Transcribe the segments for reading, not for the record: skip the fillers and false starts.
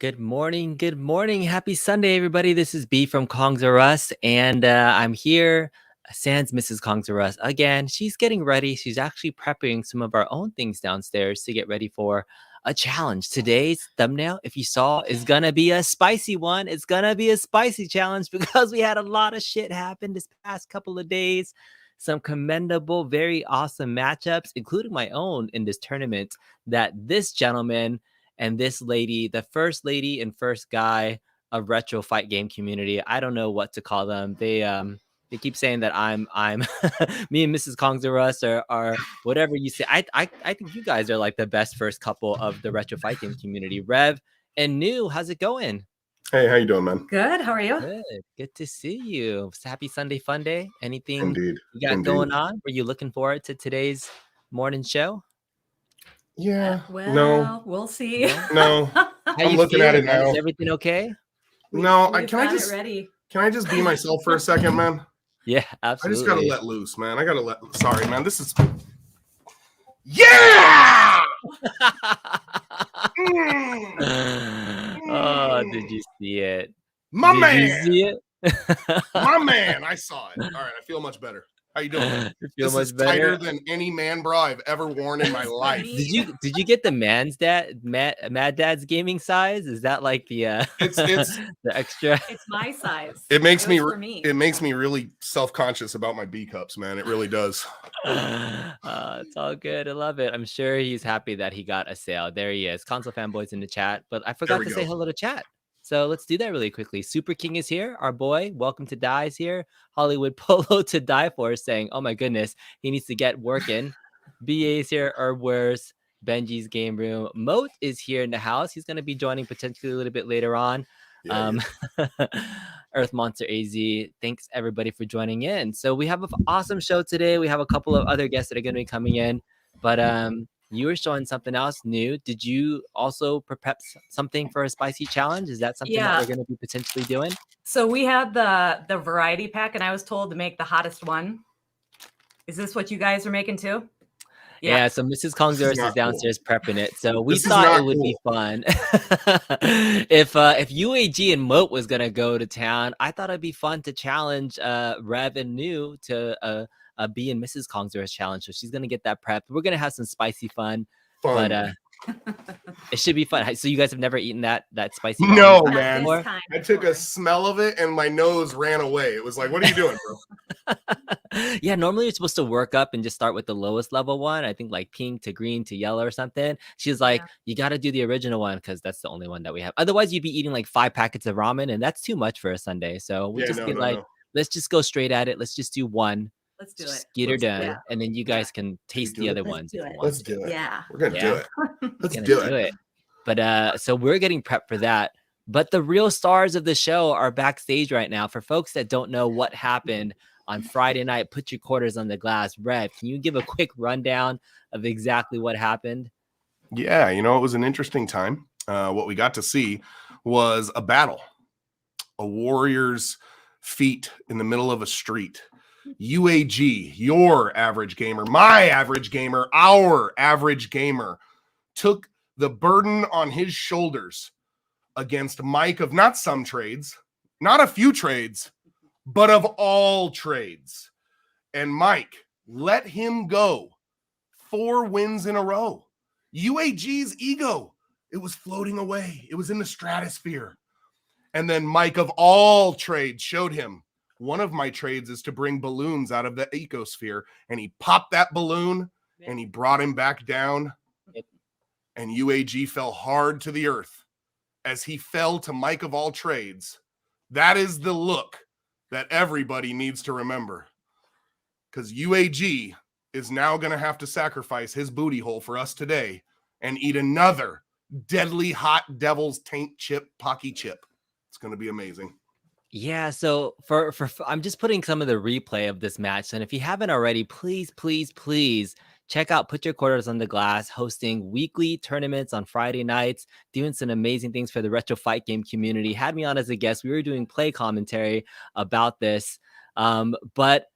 Good morning. Good morning. Happy Sunday, everybody. This is Bee from Kongs R Us, and I'm here. Sans Mrs. Kongs R Us again. She's getting ready. She's actually prepping some of our own things downstairs to get ready for a challenge. Today's thumbnail, if you saw, is gonna be a spicy one. It's gonna be a spicy challenge because we had a lot of shit happen this past couple of days. Some commendable, very awesome matchups, including my own in this tournament that this gentleman and this lady, the first lady and first guy of retro fight game community. I don't know what to call them. They keep saying that I'm me and Mrs. Kongs R Us are whatever you say. I think you guys are like the best first couple of the retro fight game community. Rev and Nu, how's it going? Hey, how you doing, man? Good. How are you? Good to see you. Happy Sunday Funday. Anything Indeed. you got going on? Were you looking forward to today's morning show? Yeah. Well, no. We'll see. No. I'm looking at it now. Is everything okay? No. Can I just be myself for a second, man? Yeah, absolutely. I just gotta let loose, man. Sorry, man. This is Yeah! Oh, did you see it? My Did you man! see it? My man, I saw it. All right, I feel much better. How you doing, man? You feel This is much better? tighter than any man bra I've ever worn in my life. Did you get the Mad Dad's gaming size? Is that like the It's the extra? It's my size. it makes It me, was for me. it makes me really self-conscious about my B cups, man. It really does. It's all good. I love it. I'm sure he's happy that he got a sale. There he is. Console fanboys in the chat, but I forgot we to say go. hello to chat. So let's do that really quickly. Super King is here. Our boy, welcome to Die's here. Hollywood Polo to die for is saying, oh my goodness, he needs to get working. BA is here. Herbwares, Benji's game room. Moat is here in the house. He's going to be joining potentially a little bit later on. Yeah, Earth Monster AZ, thanks everybody for joining in. So we have an awesome show today. We have a couple of other guests that are going to be coming in, but you were showing something else new. Did you also prep something for a spicy challenge? Is that something that we're going to be potentially doing? So we had the variety pack, and I was told to make the hottest one. Is this what you guys are making too? Yeah, so Mrs. Kongzers is downstairs prepping it. So we This is thought not it would be fun. If UAG and MOAT was gonna go to town, I thought it'd be fun to challenge Rev and Nu to a Bee and Mrs. Kongzers challenge. So she's gonna get that prepped. We're gonna have some spicy fun. But it should be fun. So you guys have never eaten that spicy? No, Not man. this time I took before. a smell of it and my nose ran away. It was like, what are you doing, bro? Yeah, normally you're supposed to work up and just start with the lowest level one. I think like pink to green to yellow or something. She's like, you got to do the original one because that's the only one that we have. Otherwise, you'd be eating like 5 packets of ramen, and that's too much for a Sunday. So we let's just go straight at it. Let's just do one. Let's do Just it. get her Let's do done, it. and then you guys can taste the other ones. If you want Let's to. do it. Yeah. We're gonna do it. Let's Gonna do it. But so we're getting prepped for that. But the real stars of the show are backstage right now. For folks that don't know what happened on Friday night, put your quarters on the glass. Rev, can you give a quick rundown of exactly what happened? Yeah, you know, it was an interesting time. What we got to see was a battle, a warrior's feat in the middle of a street. UAG, your average gamer, my average gamer, our average gamer, took the burden on his shoulders against Mike of not some trades, not a few trades, but of all trades. And Mike let him go 4 wins in a row. UAG's ego, it was floating away. It was in the stratosphere. And then Mike of all trades showed him, one of my trades is to bring balloons out of the ecosphere. And he popped that balloon and he brought him back down. And UAG fell hard to the earth as he fell to Mike of all trades. That is the look that everybody needs to remember. Because UAG is now going to have to sacrifice his booty hole for us today and eat another deadly hot devil's taint chip, Paqui chip. It's going to be amazing. Yeah, so for I'm just putting some of the replay of this match. And if you haven't already, please check out Put Your Quarters on the Glass, hosting weekly tournaments on Friday nights, doing some amazing things for the retro fight game community. Had me on as a guest. We were doing play commentary about this. But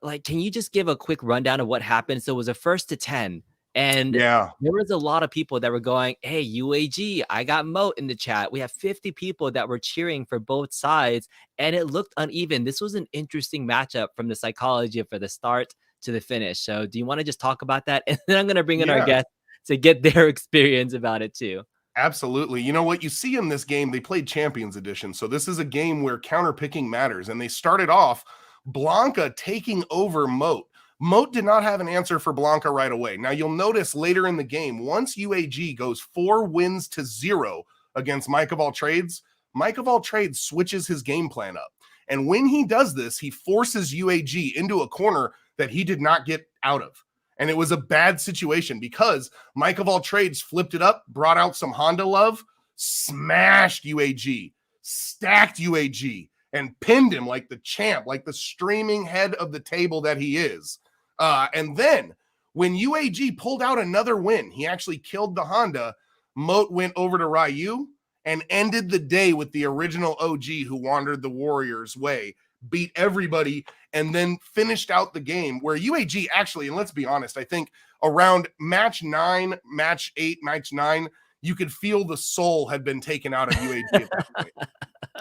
like, can you just give a quick rundown of what happened? So it was a 1st to 10. And there was a lot of people that were going, hey, UAG, I got MOAT in the chat. We have 50 people that were cheering for both sides, and it looked uneven. This was an interesting matchup from the psychology for the start to the finish. So do you want to just talk about that? And then I'm going to bring in our guests to get their experience about it too. Absolutely. You know what you see in this game, they played Champions Edition. So this is a game where counterpicking matters. And they started off Blanca taking over MOAT. MOAT did not have an answer for Blanca right away. Now you'll notice later in the game, once UAG goes 4 wins to 0 against Mike of all trades, Mike of all trades switches his game plan up. And when he does this, he forces UAG into a corner that he did not get out of. And it was a bad situation because Mike of all trades flipped it up, brought out some Honda love, smashed UAG, stacked UAG, and pinned him like the champ, like the streaming head of the table that he is. And then when UAG pulled out another win, he actually killed the Honda. MOAT went over to Ryu and ended the day with the original OG who wandered the Warriors' way, beat everybody, and then finished out the game where UAG actually, and let's be honest, I think around match 9, match 8, match 9, you could feel the soul had been taken out of UAG at that point.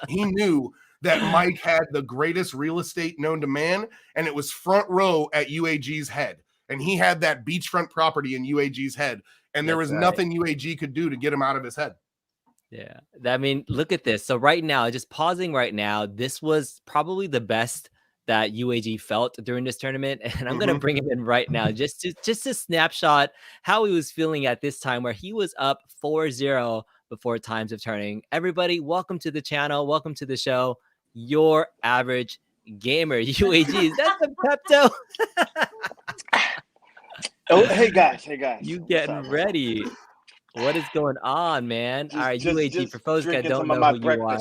He knew that Mike had the greatest real estate known to man, and it was front row at UAG's head. And he had that beachfront property in UAG's head, and there was nothing UAG could do to get him out of his head. Yeah. I mean, look at this. So right now, just pausing right now, this was probably the best that UAG felt during this tournament. And I'm going to bring him in right now, just to snapshot how he was feeling at this time where he was up 4-0 before times of turning. Everybody, welcome to the channel. Welcome to the show. Your average gamer, UAG. Is that the Pepto? Oh, hey guys. You getting ready? What is going on, man? All right, UAG, for folks that don't know who you are,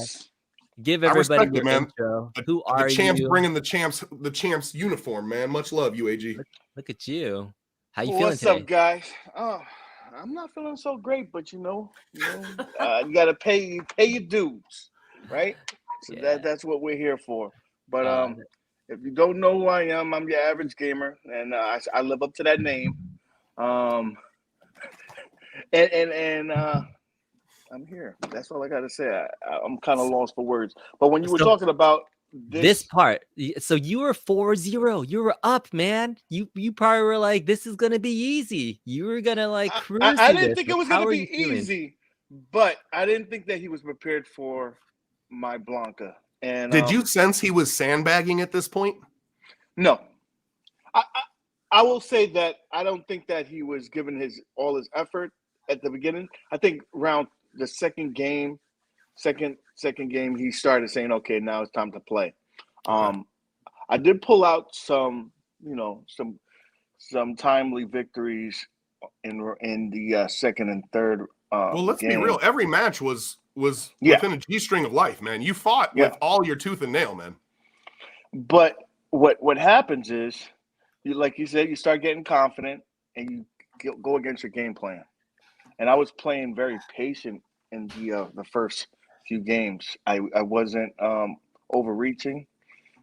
give everybody your intro. Who are you? The champs bringing the champs uniform, man. Much love, UAG. Look at you. How you feeling today? What's up, guys? Oh, I'm not feeling so great, but you gotta pay your dues, right? So that's what we're here for. But if you don't know who I am, I'm your average gamer, and I live up to that name. And I'm here. That's all I got to say. I'm kind of lost for words. But when you were talking about this part, so you were 4-0. You were up, man. You probably were like, this is going to be easy. You were going to like cruise. I didn't think it was going to be easy, but I didn't think that he was prepared for my Blanca. And did you sense he was sandbagging at this point? No. I will say that I don't think that he was giving all his effort at the beginning. I think around the second game, he started saying, "Okay, now it's time to play." I did pull out some timely victories in the second and third. Well, let's be real. Every match was within a G-string of life, man. You fought with all your tooth and nail, man. But what happens is, like you said, you start getting confident and you go against your game plan. And I was playing very patient in the first few games. I wasn't overreaching,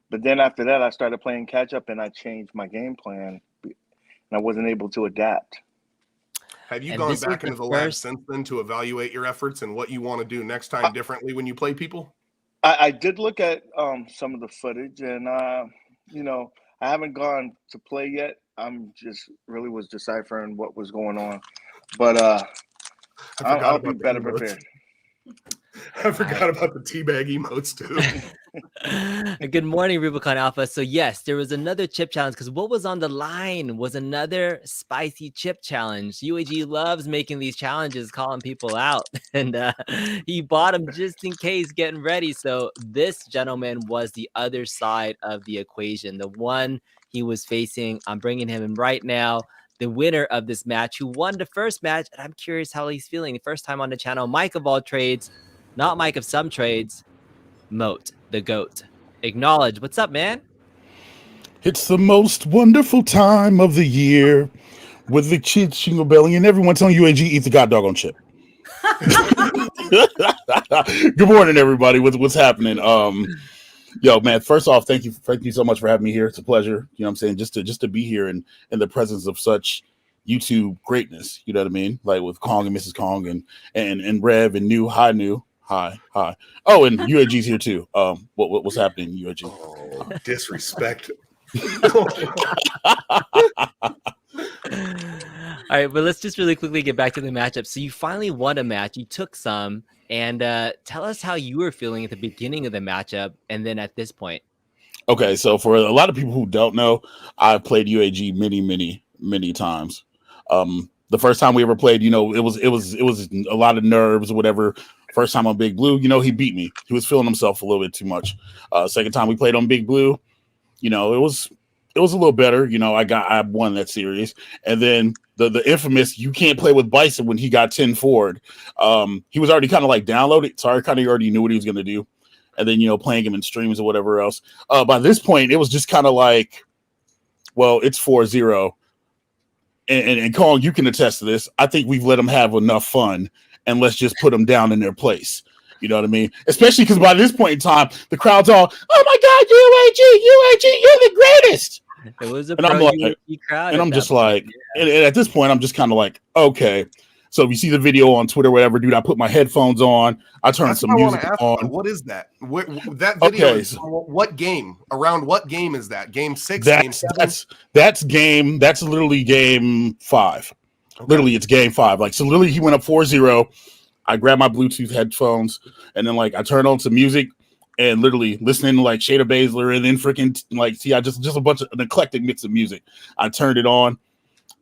but then after that, I started playing catch up and I changed my game plan, and I wasn't able to adapt. Have you gone back into the lab since then to evaluate your efforts and what you want to do next time differently when you play people? I did look at some of the footage, and I haven't gone to play yet. I'm just really was deciphering what was going on, but I'll be better prepared. I forgot about the teabag emotes too. Good morning, Rubicon Alpha. So yes, there was another chip challenge because what was on the line was another spicy chip challenge. UAG loves making these challenges, calling people out, and he bought them just in case, getting ready. So this gentleman was the other side of the equation, the one he was facing. I'm bringing him in right now. The winner of this match, who won the first match, and I'm curious how he's feeling. The first time on the channel, Mike of all trades, not Mike of some trades, MOAT, the GOAT. Acknowledge. What's up, man? It's the most wonderful time of the year with the Jingle Belly and everyone telling UAG eat the god doggone chip. Good morning, everybody. What's happening? Yo, man, first off, thank you so much for having me here. It's a pleasure. You know what I'm saying? Just to be here in the presence of such YouTube greatness, you know what I mean? Like with Kong and Mrs. Kong and Rev and Nu. Hi, Nu. Hi. Oh, and UAG's here too. What's happening, UAG? Oh, disrespect. All right, but let's just really quickly get back to the matchup. So you finally won a match. You took some. And tell us how you were feeling at the beginning of the matchup and then at this point. Okay, so for a lot of people who don't know, I played UAG many times. The first time we ever played, it was a lot of nerves or whatever. First time on Big Blue, he beat me. He was feeling himself a little bit too much. Second time we played on Big Blue, it was a little better. I won that series. And then the infamous, you can't play with Bison when he got 10 forward. He was already kind of like downloaded. So I kind of already knew what he was going to do. And then, playing him in streams or whatever else. By this point, it was just kind of like, well, it's 4-0. And Kong, you can attest to this. I think we've let them have enough fun, and let's just put them down in their place. You know what I mean? Especially because by this point in time, the crowd's all, "Oh my God, UAG, you're the greatest!" It was a And I'm pro like, UAG crowd. and at I'm that just point, like, and at this point, I'm just kind of like, okay. So if you see the video on Twitter, whatever, dude, I put my headphones on, I turned That's some what I want music to ask. on. What is that? That video Okay, is what game? Around what game is that? Game 6? Game 7? That's literally game 5. Okay. Literally, it's game 5. Like, so literally, he went up 4-0. I grabbed my Bluetooth headphones, and then like I turned on some music, and literally listening to like Shada Baszler, and then freaking like just a bunch of an eclectic mix of music. I turned it on.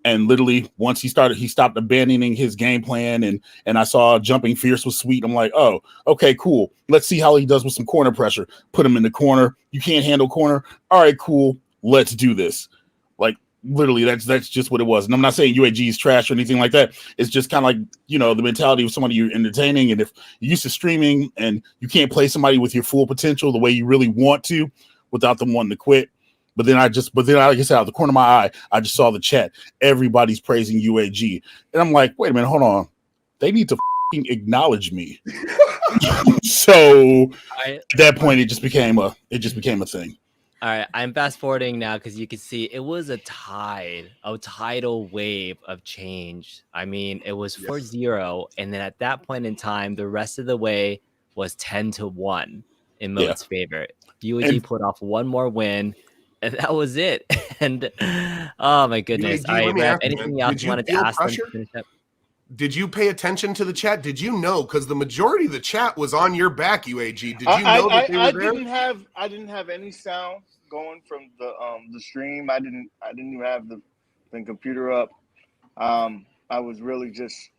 And literally, once he stopped abandoning his game plan, and I saw jumping fierce was sweet. I'm like, oh, okay, cool. Let's see how he does with some corner pressure. Put him in the corner. You can't handle corner. All right, cool. Let's do this. Like literally, that's just what it was. And I'm not saying UAG is trash or anything like that. It's just kind of like, you know, the mentality of somebody you're entertaining. And if you're used to streaming and you can't play somebody with your full potential the way you really want to, without them wanting to quit. But then, like I said, out of the corner of my eye, I just saw the chat. Everybody's praising UAG. And I'm like, wait a minute, hold on. They need to acknowledge me. So at that point, it just became a thing. All right, I'm fast forwarding now because you can see it was a tidal wave of change. I mean, it was 4-0, and then at that point in time, the rest of the way was 10-1 in MOAT's favor. UAG pulled off one more win. And that was it. And oh my goodness. Anything else you wanted to ask them to finish up? Did you pay attention to the chat? Did you know? Because the majority of the chat was on your back, UAG. Did you know that they were there? I didn't have any sound going from the stream. I didn't even have the computer up. I was really just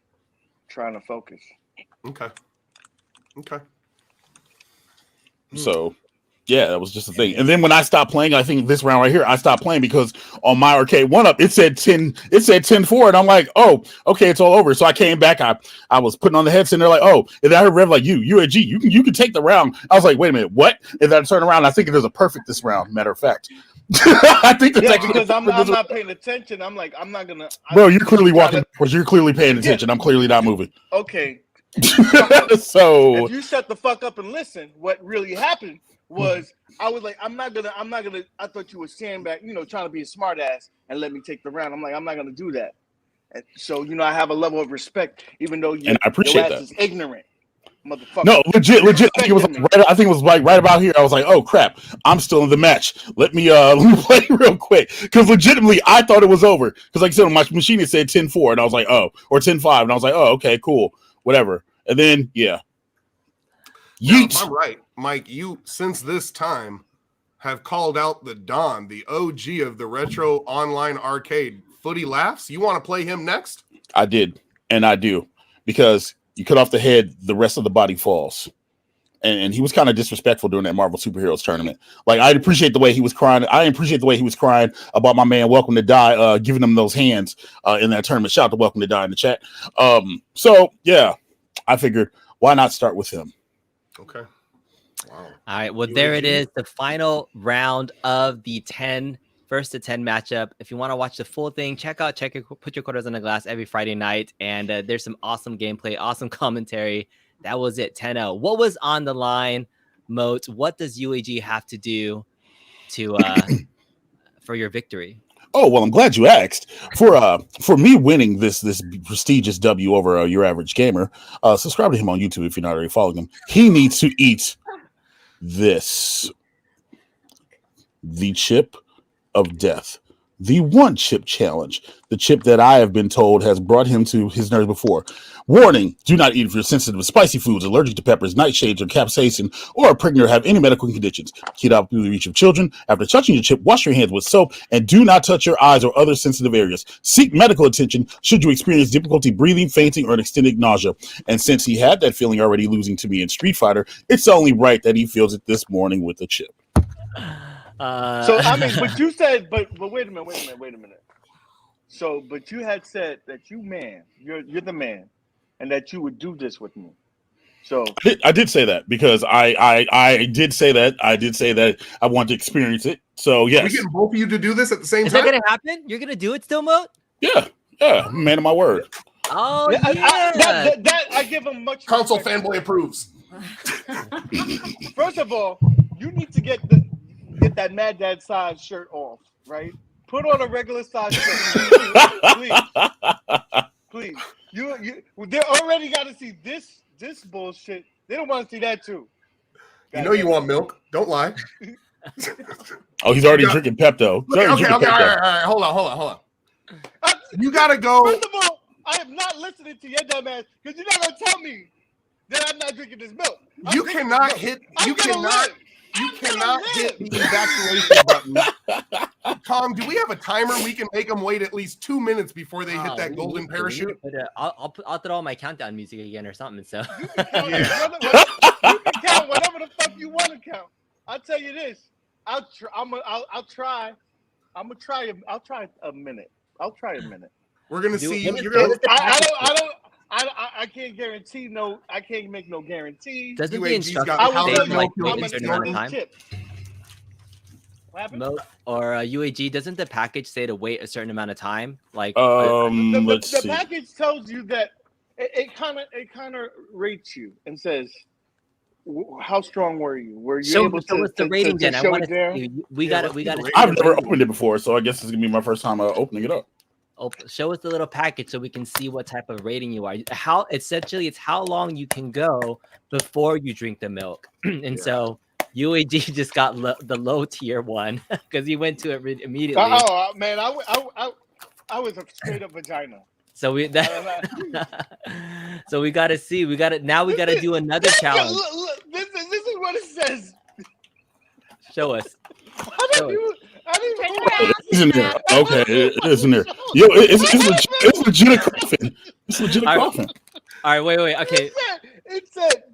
trying to focus. Okay. So yeah, that was just the thing. And then when I stopped playing, I think this round right here, I stopped playing because on my Arcade1up, it said 10-4, and I'm like, oh, okay, it's all over. So I came back, I was putting on the headset, and they're like, oh, and then I heard Rev like, UAG, you can take the round. I was like, wait a minute, what? And then I turned around, I think there's a perfect this round, matter of fact. I think that's actually because I'm not paying attention. I'm like, I'm not gonna. Bro, you're clearly walking backwards. You're clearly paying attention. I'm clearly not moving. Okay. So if you shut the fuck up and listen, what really happened was I was like, I'm not gonna. I thought you were standing back, trying to be a smart ass and let me take the round. I'm like, I'm not gonna do that. And so, I have a level of respect, even though and I appreciate that. Is ignorant, motherfucker. No, legit. I think it was right about here. I was like, oh crap, I'm still in the match. Let me play real quick because legitimately I thought it was over because like I said on my machine it said 10-4 and I was like, oh, or 10-5 and I was like, oh, okay, cool, whatever. And then yeah. Now, if I'm right, Mike, you since this time have called out the Don, the OG of the retro online arcade. Footy Laughs. You want to play him next? I did, and I do, because you cut off the head, the rest of the body falls. And he was kind of disrespectful during that Marvel Superheroes tournament. Like, I appreciate the way he was crying. I appreciate the way he was crying about my man Welcome to Die, giving him those hands in that tournament. Shout out to Welcome to Die in the chat. So, yeah, I figured, why not start with him? Okay. Wow. All right. Well, there it is. The final round of the 1st to 10 matchup. If you want to watch the full thing, put your quarters on the glass every Friday night. And there's some awesome gameplay, awesome commentary. That was it. 10-0. What was on the line, MOAT? What does UAG have to do to for your victory? Oh, well, I'm glad you asked. For me winning this prestigious W over your average gamer, subscribe to him on YouTube if you're not already following him. He needs to eat this. The chip of death. The one chip challenge. The chip that I have been told has brought him to his nerves before. Warning, do not eat if you're sensitive to spicy foods, allergic to peppers, nightshades, or capsaicin, or are pregnant or have any medical conditions. Keep out through the reach of children. After touching your chip, wash your hands with soap and do not touch your eyes or other sensitive areas. Seek medical attention should you experience difficulty breathing, fainting, or an extended nausea. And since he had that feeling already losing to me in Street Fighter, it's only right that he feels it this morning with the chip. So I mean, but you said, but wait a minute. So, but you had said that you're the man, and that you would do this with me. So I did say that because I did say that I wanted to experience it. So yes, are we getting both of you to do this at the same time? Is that gonna happen? You're gonna do it still, MOAT? Yeah, man of my word. Oh yeah, that I give him much. Console respect. fanboy approves. First of all, you need to get that Mad Dad size shirt off, right? Put on a regular size shirt, please. They already got to see this bullshit. They don't want to see that too. You know you want milk. Don't lie. Oh, he's already drinking Pepto. Okay, all right. Hold on. You gotta go. First of all, I am not listening to your dumb ass because you're not gonna tell me that I'm not drinking this milk. You cannot hit the evacuation button. Tom, do we have a timer? We can make them wait at least 2 minutes before they hit that golden parachute. I'll throw on my countdown music again or something. So you can count whatever the fuck you want to count. I'll tell you this. I'll try a minute. We're gonna see you. I can't guarantee no. I can't make no guarantees. Doesn't the UAG's instructor got I will say tell you, like I'm wait a gonna certain amount of time? What happened? Or UAG, doesn't the package say to wait a certain amount of time? Like let's the see. package tells you that it kind of rates you and says how strong were you? Were you able to? What's the rating then? I show want it there? to. We got it. We got it. I've never opened it before, so I guess it's gonna be my first time opening it up. Show us the little package so we can see what type of rating you are. How essentially it's how long you can go before you drink the milk. And so UAG just got the low tier one because he went to it immediately. Oh man, I was a straight up vagina. So we so we got to see. We got to do another challenge. Look, this is what it says. Show us. It's in there. Okay, it is in there. Yo, it's legit a coffin. It's legit a coffin. All right, wait. Okay. It said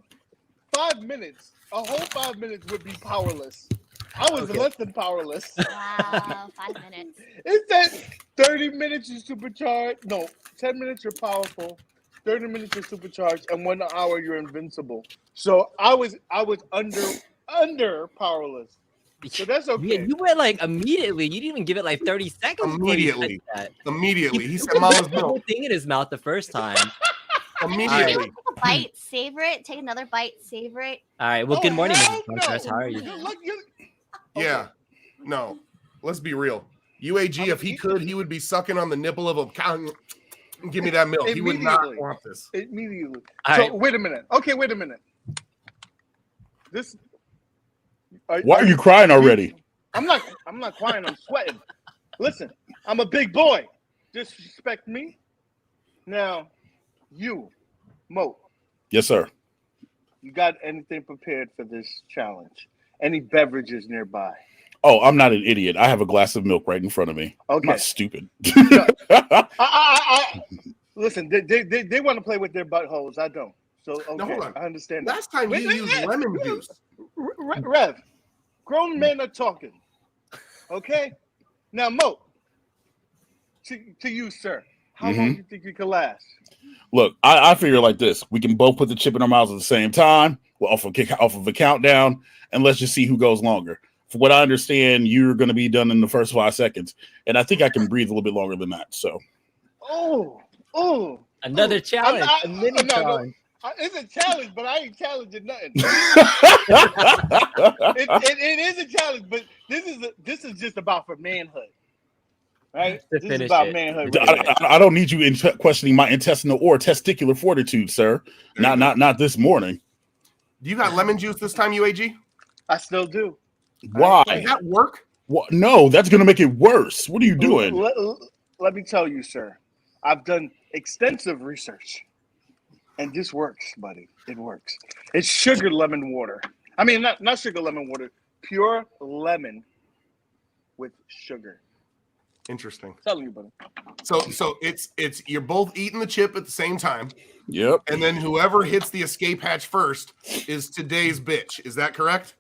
5 minutes. A whole 5 minutes would be powerless. I was less than powerless. Wow, 5 minutes. It said 30 minutes you're supercharged. No, 10 minutes you're powerful. 30 minutes you're supercharged, and 1 hour you're invincible. So I was under powerless. So that's okay. Yeah, you went like immediately. You didn't even give it like 30 seconds. Immediately. He said put Mama's the whole milk. thing in his mouth the first time. Immediately. Take a bite, savor it. Take another bite, savor it. All right. Well, good morning, hell Mrs. Contrast. How are you? Yeah. No. Let's be real. UAG, if he could, he would be sucking on the nipple of a cow. Give me that milk. He would not want this. Immediately. All right. Wait a minute. Okay, wait a minute. Why are you crying already? I'm not crying. I'm sweating. Listen, I'm a big boy. Disrespect me. Now, you, Mo. Yes, sir. You got anything prepared for this challenge? Any beverages nearby? Oh, I'm not an idiot. I have a glass of milk right in front of me. Okay. I'm not stupid. Listen, they want to play with their buttholes. I don't. So okay, No, hold on. I understand that. Last time you used lemon juice. Rev, grown men are talking. Okay? Now, Mo, to you, sir, how long do you think you can last? Look, I figure like this. We can both put the chip in our mouths at the same time. We'll off of a countdown, and let's just see who goes longer. For what I understand, you're going to be done in the first 5 seconds, and I think I can breathe a little bit longer than that. So, Another challenge. A mini challenge. It's a challenge, but I ain't challenging nothing. it is a challenge, but this is just about for manhood, right? This is about manhood. I don't need you questioning my intestinal or testicular fortitude, sir. Not this morning. Do you got lemon juice this time, UAG? I still do. Why? Does that work? No, that's going to make it worse. What are you doing? Let me tell you, sir. I've done extensive research. And this works, buddy. It works. It's sugar lemon water. I mean, not sugar lemon water. Pure lemon with sugar. Interesting. I'm telling you, buddy. So it's you're both eating the chip at the same time. Yep. And then whoever hits the escape hatch first is today's bitch. Is that correct?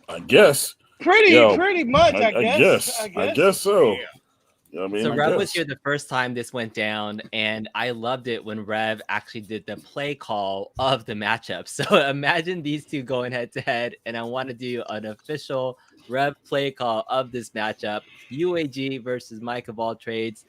I guess. Pretty much, I guess so. Yeah. I mean, So Rev was here the first time this went down, and I loved it when Rev actually did the play call of the matchup. So imagine these two going head to head, and I want to do an official Rev play call of this matchup. UAG versus Mike of all trades.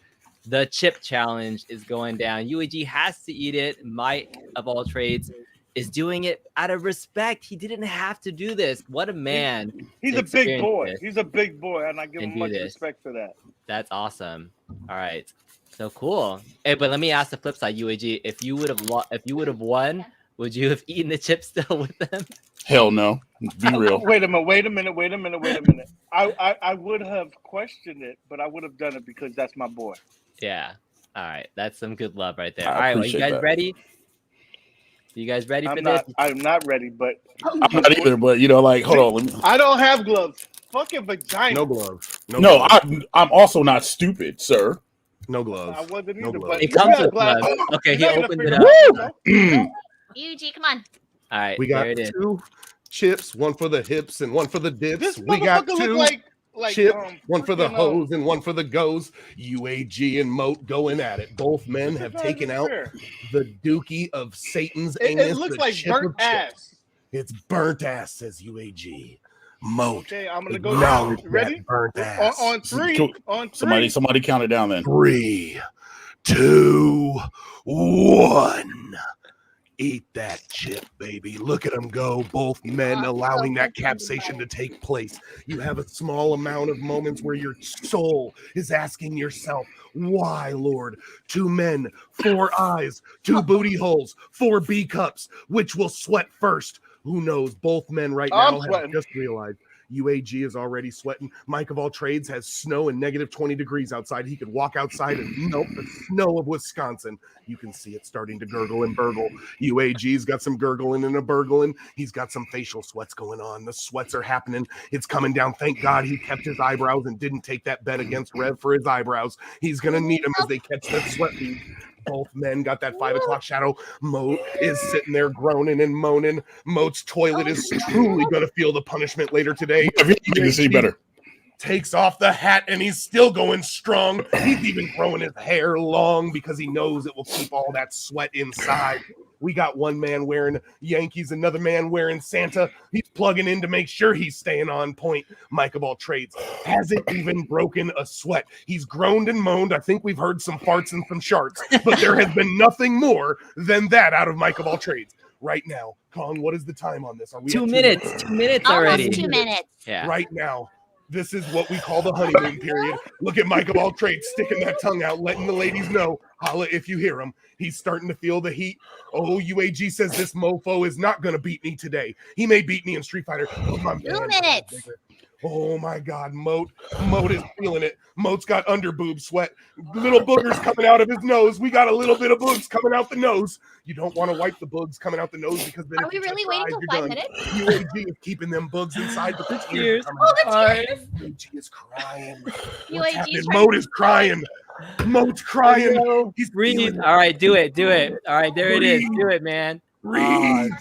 The chip challenge is going down. UAG has to eat it. Mike of all trades is doing it out of respect. He didn't have to do this. What a man. He's to a big experience boy. this He's a big boy, and I give and him do much this. respect for that. That's awesome. All right. So cool. Hey, but let me ask the flip side, UAG. If you would have won, would you have eaten the chips still with them? Hell no. Be real. Wait a minute. I would have questioned it, but I would have done it because that's my boy. Yeah. All right. That's some good love right there. I All right. Well, you appreciate guys that. ready? You guys ready for this? I'm not ready, but I'm not either, but you know, like, hold on. Let me... I don't have gloves. Fucking vagina. No gloves. No, gloves. I'm also not stupid, sir. No gloves. I wasn't No either. gloves. But It comes with glass. gloves. Okay, he You're not opened gonna it figure up. it out. UG, come on. All right. We there got it is. 2 chips, 1 for the hips and 1 for the dips. This We got motherfucker 2 look like chip, 1 for the freaking, hose and 1 for the goes. UAG and Moat going at it. Both men this have is not taken even out fair. the dookie of Satan's It anus. looks the like chip burnt of chip. ass. It's burnt ass, says UAG. Moat. Okay, I'm gonna go Acknowledge down. Ready? that burnt ass. On three. Cool. On three. Somebody count it down then. 3, 2, 1. Eat that chip, baby. Look at them go. Both men allowing that capsation to take place. You have a small amount of moments where your soul is asking yourself, why, Lord? 2 men, 4 eyes, 2 booty holes, 4 B cups. Which will sweat first? Who knows? Both men right I'm now have sweating. just realized UAG is already sweating. Mike of all trades has snow and negative 20 degrees outside. He could walk outside and melt the snow of Wisconsin. You can see it starting to gurgle and burgle. UAG's got some gurgling and a burgling. He's got some facial sweats going on. The sweats are happening. It's coming down. Thank God he kept his eyebrows and didn't take that bet against Rev for his eyebrows. He's going to need them as they catch that sweat bead. Both men got that 5 o'clock shadow. Moat is sitting there groaning and moaning. Moat's toilet is truly going to feel the punishment later today. You can see better. Takes off the hat and he's still going strong. He's even growing his hair long because he knows it will keep all that sweat inside. We got one man wearing Yankees, another man wearing Santa. He's plugging in to make sure he's staying on point. Mike of all trades hasn't even broken a sweat. He's groaned and moaned. I think we've heard some farts and some sharts, but there has been nothing more than that out of Mike of all trades. Right now, Kong, what is the time on this? Are we 2 at 2 minutes. 2 minutes already. Almost 2 minutes. Yeah. Right now, this is what we call the honeymoon period. Look at Mike of all trades sticking that tongue out, letting the ladies know. Holla if you hear him. He's starting to feel the heat. Oh, UAG says this mofo is not going to beat me today. He may beat me in Street Fighter. Oh, my 2 man. minutes. Oh my God, Moat is feeling it. Moat's got under boob sweat. Little boogers coming out of his nose. We got a little bit of boogs coming out the nose. You don't want to wipe the bugs coming out the nose because then Are if we you touch really your waiting eyes, till you're 5 done. minutes? UAG is keeping them bugs inside, but the tears Tears. are coming Oh, out. the tears. UAG is crying. What's UAG happening? is Moat is crying. Moat's crying. No, He's breathe. feeling it. All right, do it. Do it. All right, there it is. Breathe. Do it, man. Breathe.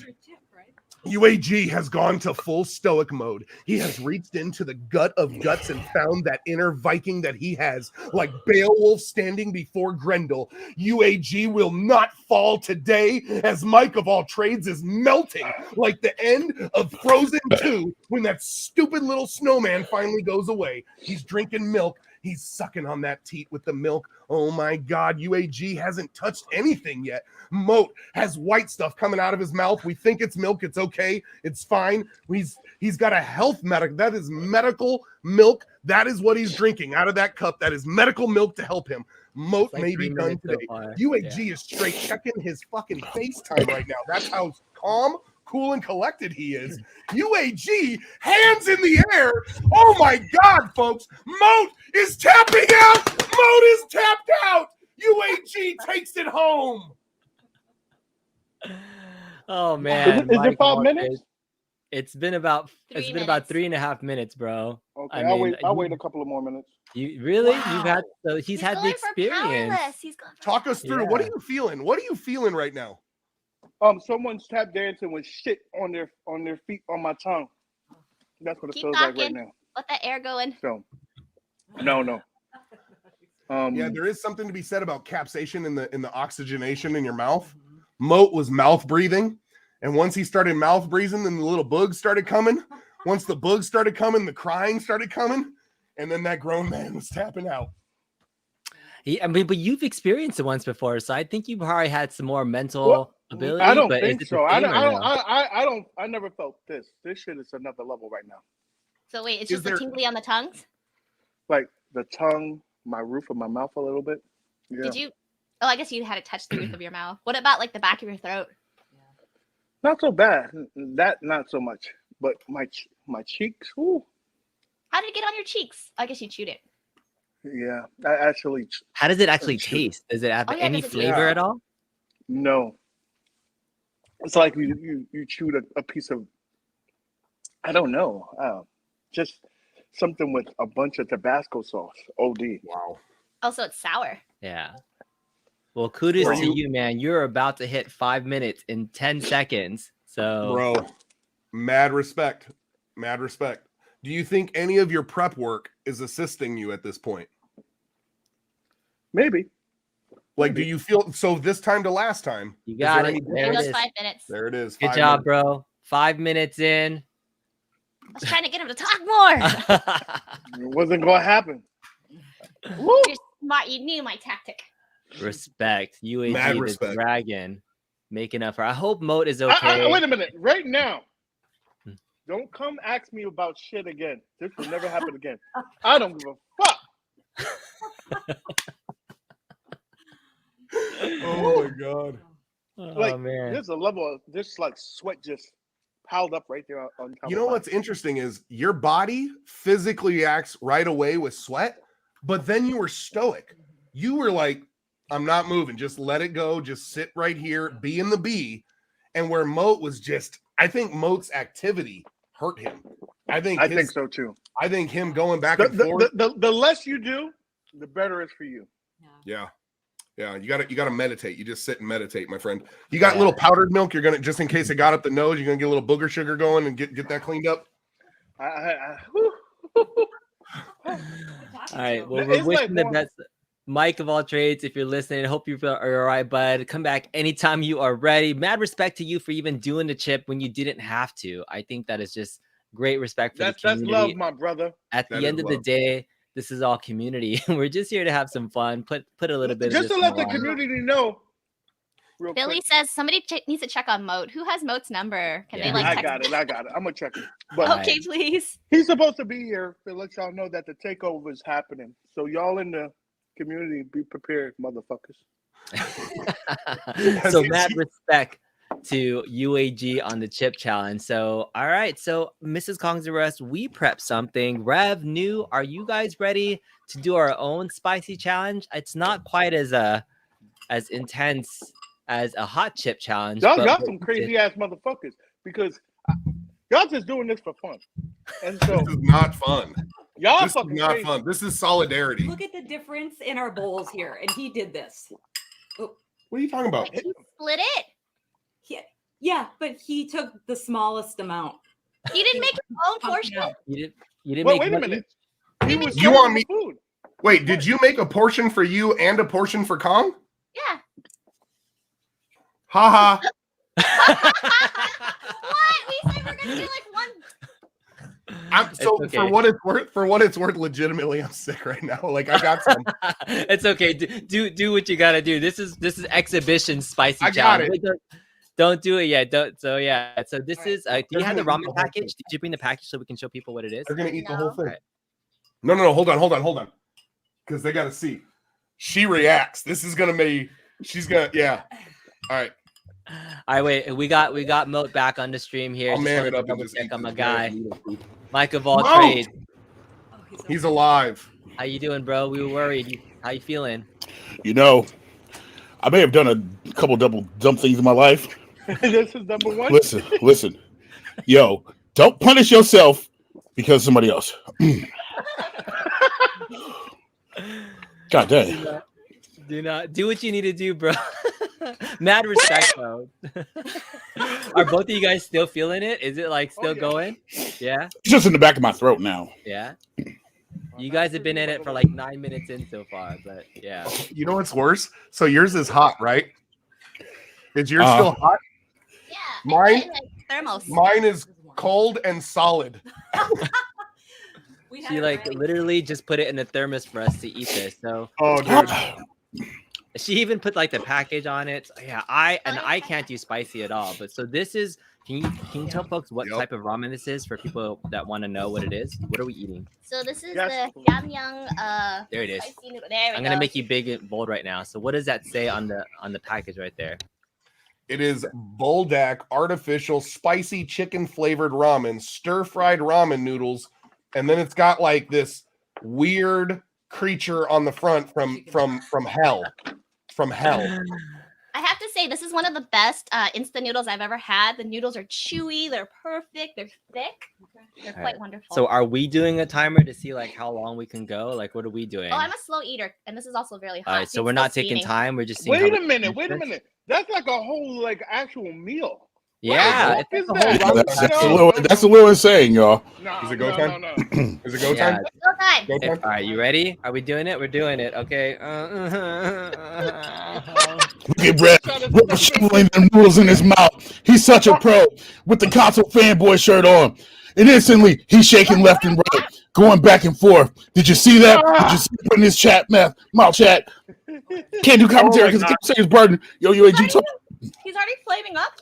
UAG has gone to full stoic mode. He has reached into the gut of guts and found that inner Viking that he has, like Beowulf standing before Grendel. UAG will not fall today as Mike of all trades is melting like the end of Frozen 2 when that stupid little snowman finally goes away. He's drinking milk. He's sucking on that teat with the milk. Oh my God, UAG hasn't touched anything yet. Moat has white stuff coming out of his mouth. We think it's milk. It's okay. It's fine. He's got a health medic. That is medical milk. That is what he's drinking out of that cup. That is medical milk to help him. Moat It's like may 3 be done minutes so today. far. UAG is straight checking his fucking FaceTime right now. That's how calm, cool, and collected he is. UAG, hands in the air. Oh my God, folks. Moat is tapping out. Moat is tapped out. UAG takes it home. Oh man. Is it Mike 5 Walker. minutes? It's been about 3 about minutes. 3.5 minutes, bro. Okay, I I'll mean, wait a couple of more minutes. You really? Wow. You've had so he's had the going for experience. powerless. He's going for Talk us through. What are Yeah. you feeling? What are you feeling right now? Someone's tap dancing with shit on their feet on my tongue. That's what it Keep feels like right talking. now. Let that air go in. So, no. Yeah, there is something to be said about capsation in the oxygenation in your mouth. Moat was mouth breathing, and once he started mouth breathing, then the little bugs started coming. Once the bugs started coming, the crying started coming, and then that grown man was tapping out. I mean, but you've experienced it once before, so I think you probably had some more mental Well, ability. I don't but think is it the so. I same don't. or no? I never felt this. This shit is another level right now. So wait, it's Is just there- the tingly on the tongues? Like the tongue, my roof of my mouth a little bit. Yeah. Did you? Oh, I guess you had to touch the roof of your mouth. What about like the back of your throat? Not so bad. That not so much. But my cheeks. Ooh. How did it get on your cheeks? I guess you chewed it. Yeah. I actually How does it actually Shoot. taste? Does it have Oh, yeah, any does it- flavor Yeah. at all? no. It's like you chewed a piece of. I don't know. Just something with a bunch of Tabasco sauce. OD. Wow. Also, it's sour. Yeah. Well, kudos Bro. to you, man. You're about to hit 5 minutes in 10 seconds. So, Bro, mad respect. Mad respect. Do you think any of your prep work is assisting you at this point? Maybe. Like, do you feel so this time to last time? you is got there it. any There In it those is. 5 minutes. There it is. Good 5 job, minutes. bro. 5 minutes in. I was trying to get him to talk more. It wasn't going to happen. You're smart. You knew my tactic. Respect. UAG, Mad the respect. dragon, making up for. I hope Moat is okay. Wait a minute. Right now. Hmm. Don't come ask me about shit again. This will never happen again. I don't give a fuck. Oh my god. Oh, Like, man. there's a level of this, like, sweat just piled up right there on top You of know my- what's interesting is your body physically reacts right away with sweat, but then you were stoic. You were like, I'm not moving, just let it go, just sit right here, be in the bee. And where Moat was just, I think Moat's activity hurt him. I think so too. I think him going back and forth. The less you do, the better it's for you. Yeah. Yeah, you gotta meditate. You just sit and meditate, my friend. You got a little powdered milk. You're gonna, just in case it got up the nose, you're gonna get a little booger sugar going and get that cleaned up. All right. Well, we're It's like wishing the one- best. Mike of all trades, if you're listening, hope you are all right, bud. Come back anytime you are ready. Mad respect to you for even doing the chip when you didn't have to. I think that is just great respect for That's the community. love, my brother. At That the end is of the love. day, this is all community. We're just here to have some fun. Put a little bit Just of to this let in the life. community know. Real Billy quick. says somebody needs to check on Moat. Who has Moat's number? Can Yeah. they like I text? got it. I'm gonna check it. But All Okay, please. he's supposed to be here to let y'all know that the takeover is happening. So y'all in the community, be prepared, motherfuckers. So mad respect to UAG on the chip challenge. So all right, so Mrs. Kong's arrest, we prep something. Rev, New, are you guys ready to do our own spicy challenge? It's not quite as intense as a hot chip challenge. Y'all but got some crazy ass motherfuckers because y'all just doing this for fun. And so This is not fun. y'all This is fucking not crazy. fun. This is solidarity. Look at the difference in our bowls here. And he did this. What are you talking about? He split it. Yeah, but he took the smallest amount. You didn't make your own portion. You didn't Well, make wait a money? minute. He was You serving want the me- food. Wait, did you make a portion for you and a portion for Kong? Yeah. Haha. What? We said we're gonna do like one. So It's for okay. what it's worth, legitimately, I'm sick right now. Like I got some. It's okay. Do what you gotta do. This is exhibition spicy I got challenge. it. Wait, don't do it yet. Don't. So yeah. So this is. Do you They're have the gonna eat the ramen whole package? thing. Did you bring the package so we can show people what it is? They're gonna eat the whole thing. Right. No. Hold on. Because they gotta see. She reacts. This is gonna be. She's gonna. Yeah. All right. All right. Wait. We got Moat back on the stream here. I'll Just man wanted it to up and double just check eat on my this guy, guy's noodle soup. Mike of all Moat! trades. He's alive. How you doing, bro? We were worried. How you feeling? You know, I may have done a couple dumb things in my life. This is number one. Listen. Yo, don't punish yourself because of somebody else. God dang. Do not do what you need to do, bro. Mad respect, bro. Are both of you guys still feeling it? Is it like still yeah. going? Yeah, It's just in the back of my throat now. yeah. You guys have been in it for like 9 minutes in so far, but yeah. You know what's worse? So yours is hot, right? Is yours still hot? Yeah. Mine- and like thermos. Mine is cold and solid. She like literally just put it in the thermos for us to eat this. So Oh, dude. she even put like the package on it. Yeah, I can't do spicy at all. But so this is. Can you tell folks what type of ramen this is for people that want to know what it is? What are we eating? So this is Yes. the Yamyang There it is. spicy noodle. There we I'm go. gonna make you big and bold right now. So what does that say on the package right there? It is Buldak artificial spicy chicken flavored ramen, stir fried ramen noodles, and then it's got like this weird creature on the front from hell, from hell. I have to say, this is one of the best instant noodles I've ever had. The noodles are chewy, they're perfect, they're thick, they're quite wonderful. So are we doing a timer to see like how long we can go? Like what are we doing? Oh, I'm a slow eater, and this is also really hot. All right, so it's we're not still taking steaming. time. We're just seeing. Wait how a much minute. we Wait a finish. minute. That's like a whole like actual meal. Yeah, What it's is like a whole that? ramen. That's a little insane, y'all. No, Is it go time? No. Is it go Yeah. time? Go time. Go time? All right, you ready? Are we doing it? We're doing it. Okay. Look at Rev shoveling them noodles in his mouth. He's such a pro with the console fanboy shirt on. And instantly, he's shaking left and right, going back and forth. Did you see that? Did you see it in his chat, mouth chat? Can't do commentary because he keeps saying his burden. Yo, UAG talk. He's already flaming up.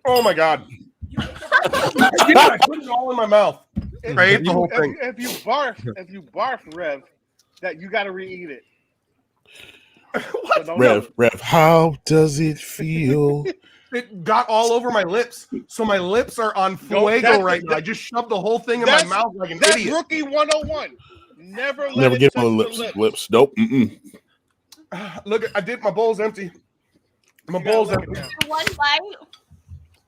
Oh my god. I put it all in my mouth. I ate the whole thing. If you barf, Rev, that you gotta reheat it. So Rev, how does it feel? It got all over my lips. So my lips are on fuego that's- right now. I just shoved the whole thing in my that's- mouth like an That's idiot. rookie 101. Never let Never it get touch on the lips. Nope. Look, I did. My bowl's empty. My bowl's empty. One bite.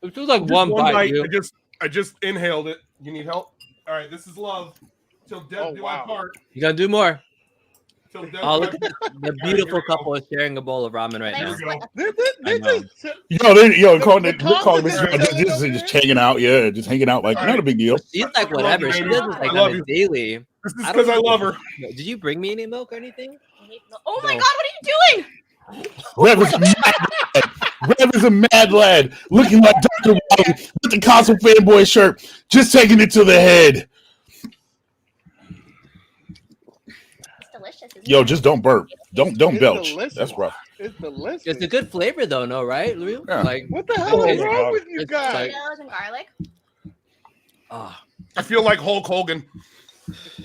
It feels like Just one bite. bite. I just inhaled it. You need help? All right, this is love. Till death do our part. You gotta do more. Till death Oh, do look our at part. the beautiful couple is sharing a bowl of ramen right Nice. now. This I know. is Yo, calling the it this conversation is just hanging out. Yeah, just hanging out. Like, not a big deal. She's like whatever. She does this like I love on a you. daily. This is I because don't I love her. Did you bring me any milk or anything? Oh my No. god, what are you doing? Rev is a mad lad. Rev is a mad lad, looking like Dr. Wily with the console fanboy shirt, just taking it to the head. It's delicious. Isn't Yo, it? just don't burp. Don't It's belch. delicious. That's rough. It's delicious. It's a good flavor though, no, right, Lou? Yeah. Like, What the hell is Oh, wrong God. with you It's guys? like- Potatoes and garlic. oh, I feel like Hulk Hogan.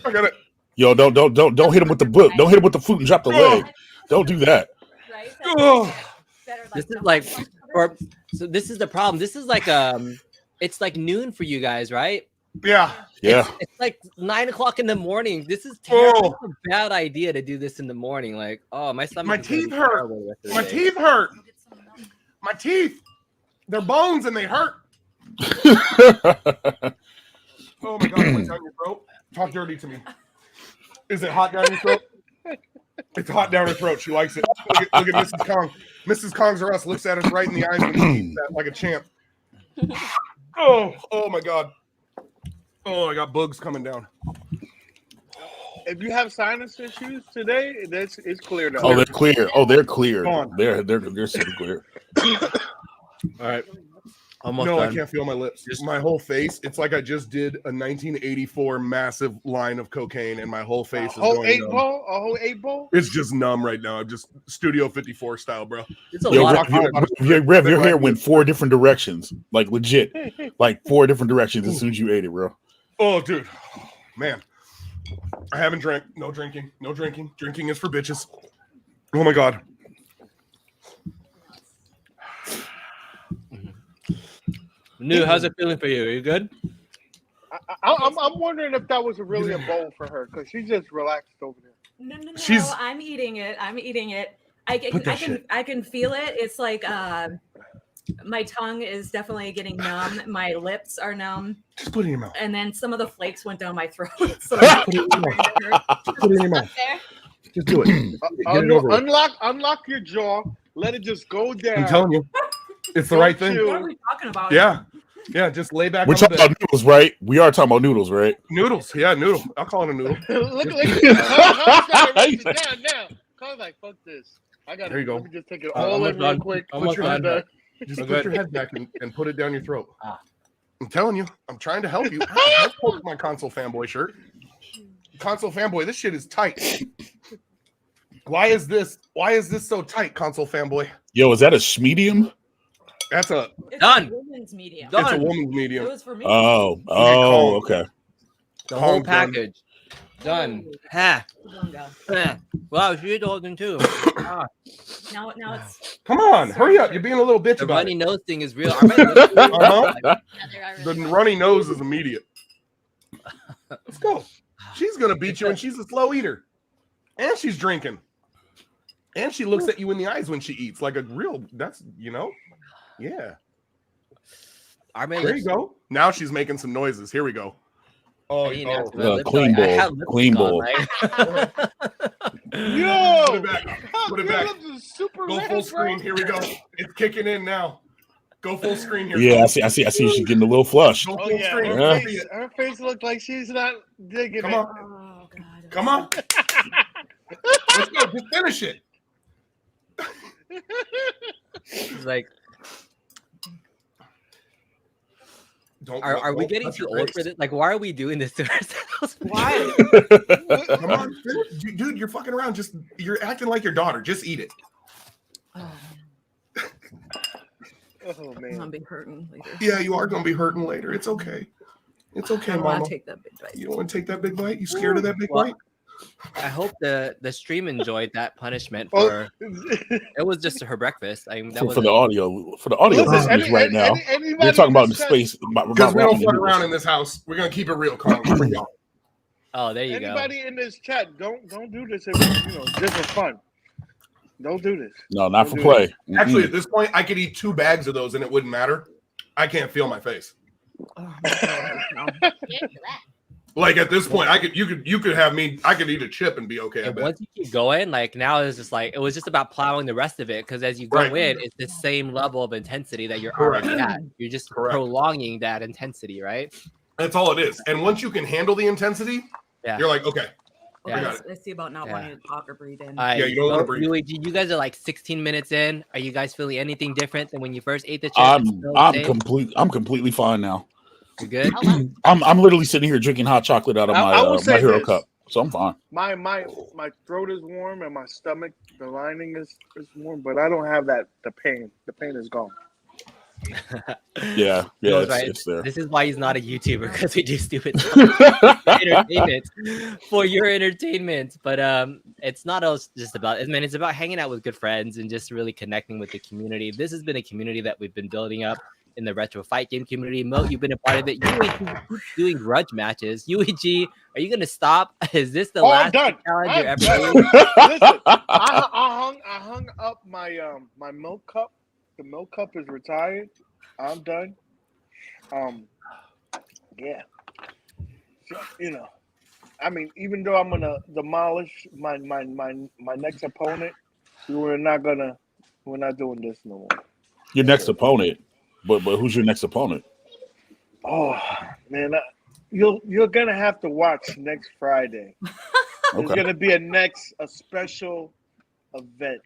I got it. Yo, don't hit him with the book. Don't hit him with the foot and drop the leg. Don't do that. Right? Oh. this is like, so this is the problem. This is like it's like noon for you guys, right? Yeah. Yeah. It's like 9 o'clock in the morning. This is terrible. Oh. It's a bad idea to do this in the morning. Like, oh, my stomach. My is gonna be teeth hurt. terrible the rest of the My day. teeth hurt. My teeth. They're bones and they hurt. Oh my god, what's down your throat? Talk dirty to me. Is it hot down your throat? It's hot down her throat. She likes it. Look at Mrs. Kong. Mrs. Kong's or us looks at us right in the eyes when she eats that like a champ. Oh my god. Oh, I got bugs coming down. If you have sinus issues today, it's clear now. Oh, they're clear. Oh, they're clear. Go on. They're super clear. All right, almost No, I done. can't feel my lips. My whole face. It's like I just did a 1984 massive line of cocaine, and my whole face is A whole going eight numb. ball? A whole 8 ball? It's just numb right now. I'm just Studio 54 style, bro. It's a Yo, lot Rev, your hair went 4 different directions. Like legit. Like 4 different directions as soon as you ate it, bro. Oh, dude. Man. I haven't drank. No drinking. No drinking. Drinking is for bitches. Oh my god. New. How's it feeling for you? Are you good? I'm wondering if that was really a bowl for her because she just relaxed over there. No. She's- I'm eating it. I Put that shit. can feel it. It's like my tongue is definitely getting numb. My lips are numb, Just put it in your mouth. and then some of the flakes went down my throat. So Put it in your mouth. There. Just do it. Get it No, over with. unlock your jaw. Let it just go down. I'm telling you. It's the Don't right thing. chew. what are we talking about? Yeah. Yeah, just lay back We're on the talking bed. about noodles, right? We are talking about noodles, right? Noodles. Yeah, noodle. I'll call it a noodle. Look, Colin's gotta write it down now. Colin's like, fuck this. I got There you go. Let me just take it all in almost real done. quick. Almost your head done. Just We're put good. your head back and put it down your throat. Ah. I'm telling you, I'm trying to help you. Don't poke my console fanboy shirt. Console Fanboy, this shit is tight. Why is this so tight, Console Fanboy? Yo, is that a medium? That's a It's Done. a women's medium. Done. it's a woman's It medium. was for me. Oh, okay. The whole Kong done. package. Done. Ha. Ha. Wow, she's holding too. Ah, Now it's Come on, hurry up. You're being a little bitch the about runny it. nose thing is real. I might look- Uh-huh. Yeah, they're not The really runny nose is immediate. Let's go. She's gonna beat you, and she's a slow eater. And she's drinking. And she looks at you in the eyes when she eats, like a real, that's, yeah. I may There you go. Now she's making some noises. Here we go. Oh, I didn't have to oh. put lip clean on. I bowl. had lipstick Clean on, bowl. like- Yo, Put it back. Put it back. Super Go red, full bro. screen. Here we go. It's kicking in now. Go full screen here. Yeah, I see. She's getting a little flushed. Go Oh full yeah, screen. Yeah. her face looked like she's not digging Come it. on. oh god. Come on. Let's go. Just finish it. It's like, Don't. are we don't getting touch too your old face. for this? Like, why are we doing this to ourselves? Why? Come on, dude. You're fucking around. You're acting like your daughter. Just eat it. Oh, Oh I'm man. gonna be hurting later. Yeah, you are gonna be hurting later. It's okay. It's okay, I don't want mama. to take that big bite. You don't want to take that big bite? You scared of that big Well, bite? I hope the stream enjoyed that punishment Oh. for. It was just her breakfast. I mean, that was For the audio Listen, listeners right now. anybody We're talking in about the this chat- space. Because we don't fuck around in this house. We're gonna keep it real, Colin. For y'all. Oh, there you Anybody in this chat, don't do this. Just for fun. Don't do this. No, not for Don't do play. Actually, at this point, I could eat 2 bags of those and it wouldn't matter. I can't feel my face. Oh, my God, no. get to that. Like at this point, you could have me. I could eat a chip and be okay. I And bet. once you keep going, like now it's just like it was just about plowing the rest of it because as you go Right. in, it's the same level of intensity that you're Correct. already at. You're just Correct. prolonging that intensity, right? That's all it is. And once you can handle the intensity, Yeah. you're like, okay, Okay, Yeah. I see about not Yeah. wanting to talk or breathe in. Yeah, you don't wanna so, breathe. UAG, you guys are like 16 minutes in. Are you guys feeling anything different than when you first ate the chip? It's still the I'm same? completely fine now. You good? Oh, wow. I'm literally sitting here drinking hot chocolate out of I will my say hero this. cup, so I'm fine. My throat is warm and my stomach, the lining is warm, but I don't have the pain. The pain is gone. Yeah, Feels right. it's there. This is why he's not a YouTuber because we do stupid stuff. Entertainment for your entertainment. But it's not all just about it, man. It's about hanging out with good friends and just really connecting with the community. This has been a community that we've been building up in the retro fight game community. Mo, you've been a part of it. UAG keep doing grudge matches. UAG, are you gonna stop? Is this the Oh, I'm last done. challenge you're I'm ever done. doing? Listen, I hung up my my milk cup. The milk cup is retired. I'm done. Yeah. So, I mean, even though I'm gonna demolish my next opponent, we're not doing this no more. Your next opponent, but who's your next opponent? Oh man, you're gonna have to watch next Friday. There's Okay. gonna be a special event,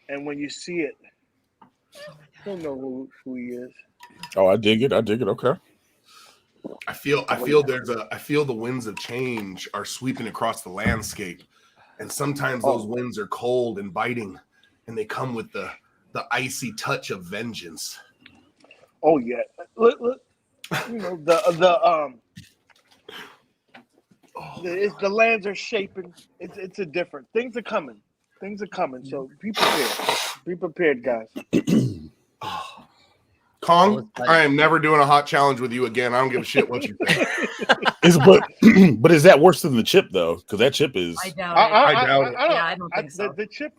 and when you see it, you'll know who he is. Oh, I dig it. Okay. I feel the winds of change are sweeping across the landscape, and sometimes those winds are cold and biting, and they come with the icy touch of vengeance. Oh yeah, look, the lands are shaping. It's a different. Things are coming. So be prepared. Be prepared, guys. Kong, I am never doing a hot challenge with you again. I don't give a shit what you think. But is that worse than the chip though? Because that chip is. I doubt it. I doubt it. Yeah, I don't think so. The chip.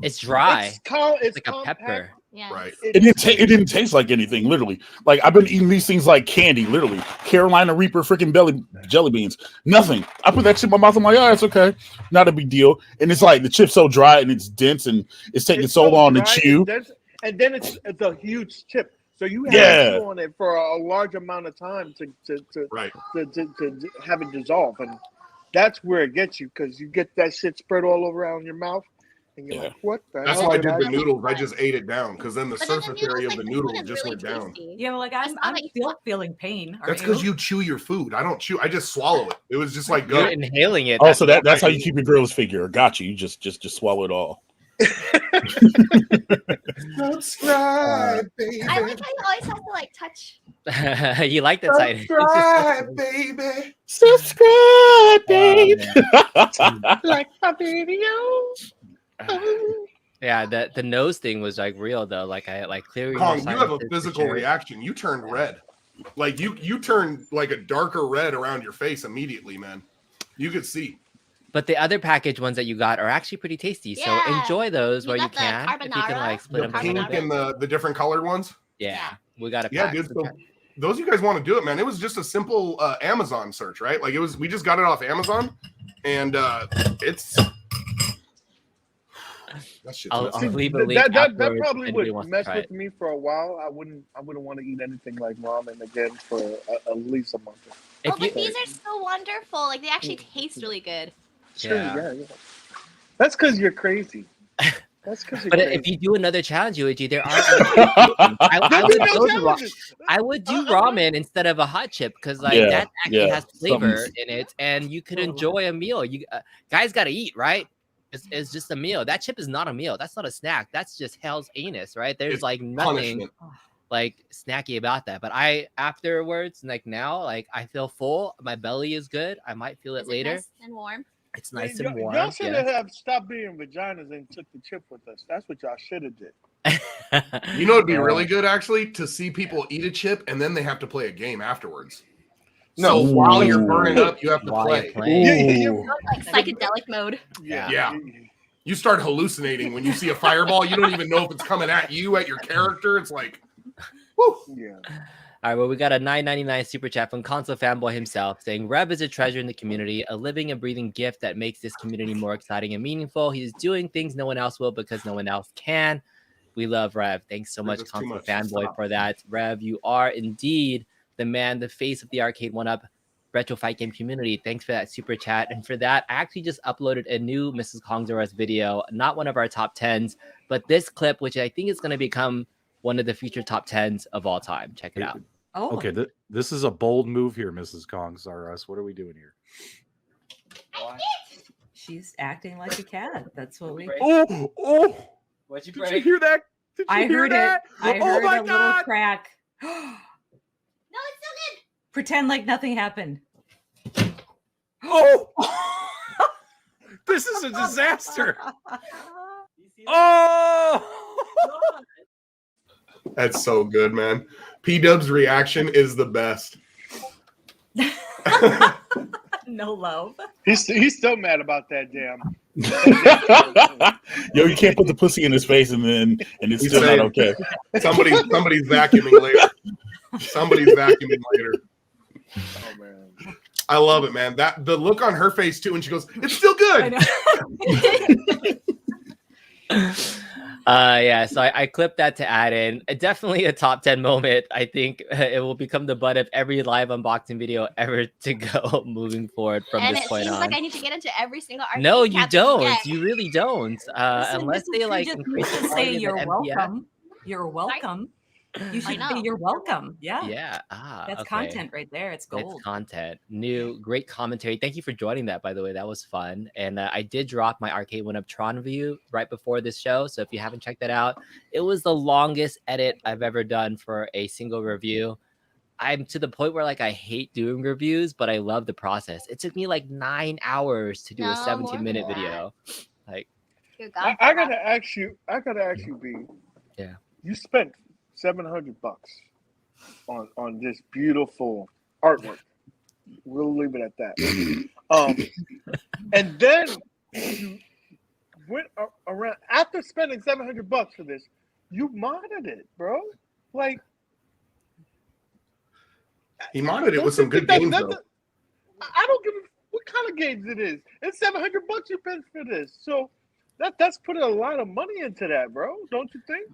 It's dry. It's Like a compact. pepper. Yeah. Right. It didn't taste like anything, literally. Like I've been eating these things like candy, literally. Carolina Reaper freaking jelly beans. Nothing. I put that shit in my mouth. I'm like, oh, it's okay. Not a big deal. And it's like the chip's so dry and it's dense and it's taking so long to dry chew. and then it's a huge chip. So you have Yeah. to chew on it for a large amount of time to Right. to have it dissolve, and that's where it gets you because you get that shit spread all around your mouth, And you're Yeah. like, what the That's hell why I did did I the do? noodles. I just ate it down because then the But then the surface noodles, area of like, the the noodle food is just really went down. tasty. Yeah, well, like I I'm saw that you still saw- feeling pain. Aren't That's because you? you chew your food. I don't chew. I just swallow it. It was just like You're go. inhaling it. Oh, so that's how you keep your girl's figure. Got you. You just swallow it all. Subscribe, baby. I like how you always have to like touch. You like that side. Subscribe, baby. Subscribe, Oh, babe. man. Like a video. Yeah, the nose thing was like real though. Like I like clearing. Kong, your you have a sinuses for physical sure. reaction. You turned red. Like you turned like a darker red around your face immediately, man. You could see. But the other package ones that you got are actually pretty tasty. So Yeah. enjoy those We where you got the can. If you can carbonara. like split The them up a little pink bit. and the different colored ones. Yeah, we got a Yeah, pack. dude. So So those you guys want to do it, man. It was just a simple Amazon search, right? Like we just got it off Amazon, and it's that shit's I'll messy. leave a link That afterwards if probably anybody would wants to mess try with it. me for a while. I wouldn't want to eat anything like ramen again for at least a month. Oh, If but you, these are so wonderful. Like they actually taste really good. Sure, Yeah. yeah. That's because you're crazy. That's because you're but crazy. if you do another challenge, UAG, there are. I There'll would be no go the ra- challenges. I would do Okay. ramen instead of a hot chip because like Yeah, that actually yeah, has flavor something's- in it, and you could Oh. enjoy a meal. You guys got to eat, right? It's just a meal. That chip is not a meal. That's not a snack. That's just hell's anus, right? There's It's like nothing punishment. like snacky about that. But I afterwards, like now, like I feel full. My belly is good. I might feel it Is later. nice and warm? It's nice Y'all- and warm. Y'all should yes. have stopped being vaginas and took the chip with us. That's what y'all should have did. You know, it'd be Yeah. really good actually to see people eat a chip and then they have to play a game afterwards. No, So while you're Ooh. burning up, you have to While you're play. playing. Ooh. Like psychedelic mode. Yeah. You start hallucinating when you see a fireball. You don't even know if it's coming at you, at your character. It's like, whoo. Yeah. All right, well, we got a $9.99 super chat from Console Fanboy himself saying, Rev is a treasure in the community, a living and breathing gift that makes this community more exciting and meaningful. He's doing things no one else will because no one else can. We love Rev. Thanks so much, That's too Console much. Fanboy, Stop. for that. Rev, you are indeed the man, the face of the Arcade1up retro fight game community. Thanks for that super chat. And for that, I actually just uploaded a new Mrs. Kongzara's video, not one of our top 10s, but this clip, which I think is going to become one of the future top 10s of all time. Check it out. Oh, Okay, this is a bold move here, Mrs. Kongs R Us. What are we doing here? she's acting like a cat. That's what we. Oh! What'd you Did you hear that? Did you I hear heard that? it. I heard oh my a little God! crack. No, it's still good. Pretend like nothing happened. Oh! This is a disaster. Oh! That's so good, man. P-Dub's reaction is the best. No love. He's still mad about that damn. Yo, you can't put the pussy in his face and it's He's still not saying- okay. Somebody's vacuuming later. Somebody's vacuuming later. Oh man. I love it, man. That the look on her face too, when she goes, "It's still good." Yeah, so I clipped that to add in. Definitely a top 10 moment. I think it will become the butt of every live unboxing video ever to go moving forward from And this it point seems on. like I need to get into every single arcade No, you cat that don't. get. You really don't. Listen, Unless Mrs. they K like just increase needs the to quality say of you're the MPF. welcome. You're welcome. You should know. say you're welcome. Yeah. Yeah. That's Okay. content right there. It's gold. It's content. New, great commentary. Thank you for joining that, by the way. That was fun. And I did drop my Arcade1up Tron review right before this show. So if you haven't checked that out, it was the longest edit I've ever done for a single review. I'm to the point where like I hate doing reviews, but I love the process. It took me like 9 hours to do a No, 17-minute more than video. Like, Dear God, I gotta ask you, B. Yeah. You spent $700 on this beautiful artwork. We'll leave it at that. And then you went around after spending $700 for this. You modded it, bro. Like He modded it don't with some you good think games that- though. I don't give a what kind of games it is. It's $700 you paid for this, so that's putting a lot of money into that, bro. Don't you think?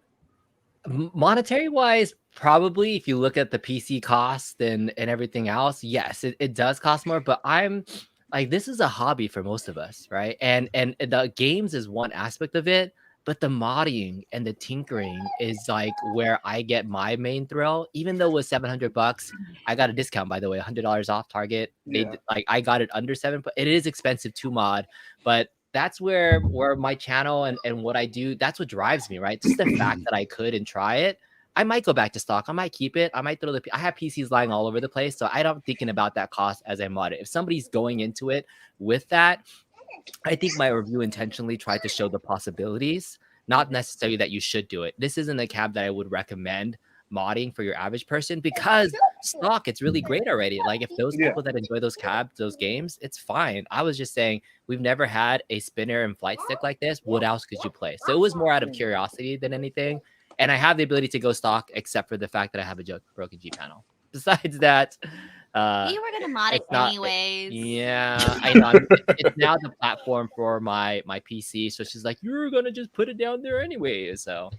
monetary wise, probably if you look at the PC cost and everything else, yes, it does cost more. But I'm like this is a hobby for most of us, right? And the games is one aspect of it, but the modding and the tinkering is like where I get my main thrill. Even though it was $700, I got a discount, by the way, $100 off Target. Yeah. Like I got it under $7, but it is expensive to mod. But that's where my channel and what I do, that's what drives me, right? Just the fact that I could and try it. I might go back to stock. I might keep it. I might throw I have PCs lying all over the place, so I don't thinking about that cost as I mod it. If somebody's going into it with that, I think my review intentionally tried to show the possibilities, not necessarily that you should do it. This isn't a cab that I would recommend modding for your average person because stock, it's really great already. Like if those people that enjoy those cabs, those games, it's fine. I was just saying we've never had a spinner and flight stick like this. What else could you play? So it was more out of curiosity than anything. And I have the ability to go stock, except for the fact that I have a broken G panel. Besides that, you were gonna mod it anyways. Yeah, I know. It's now the platform for my PC. So she's like, "You're gonna just put it down there anyway." So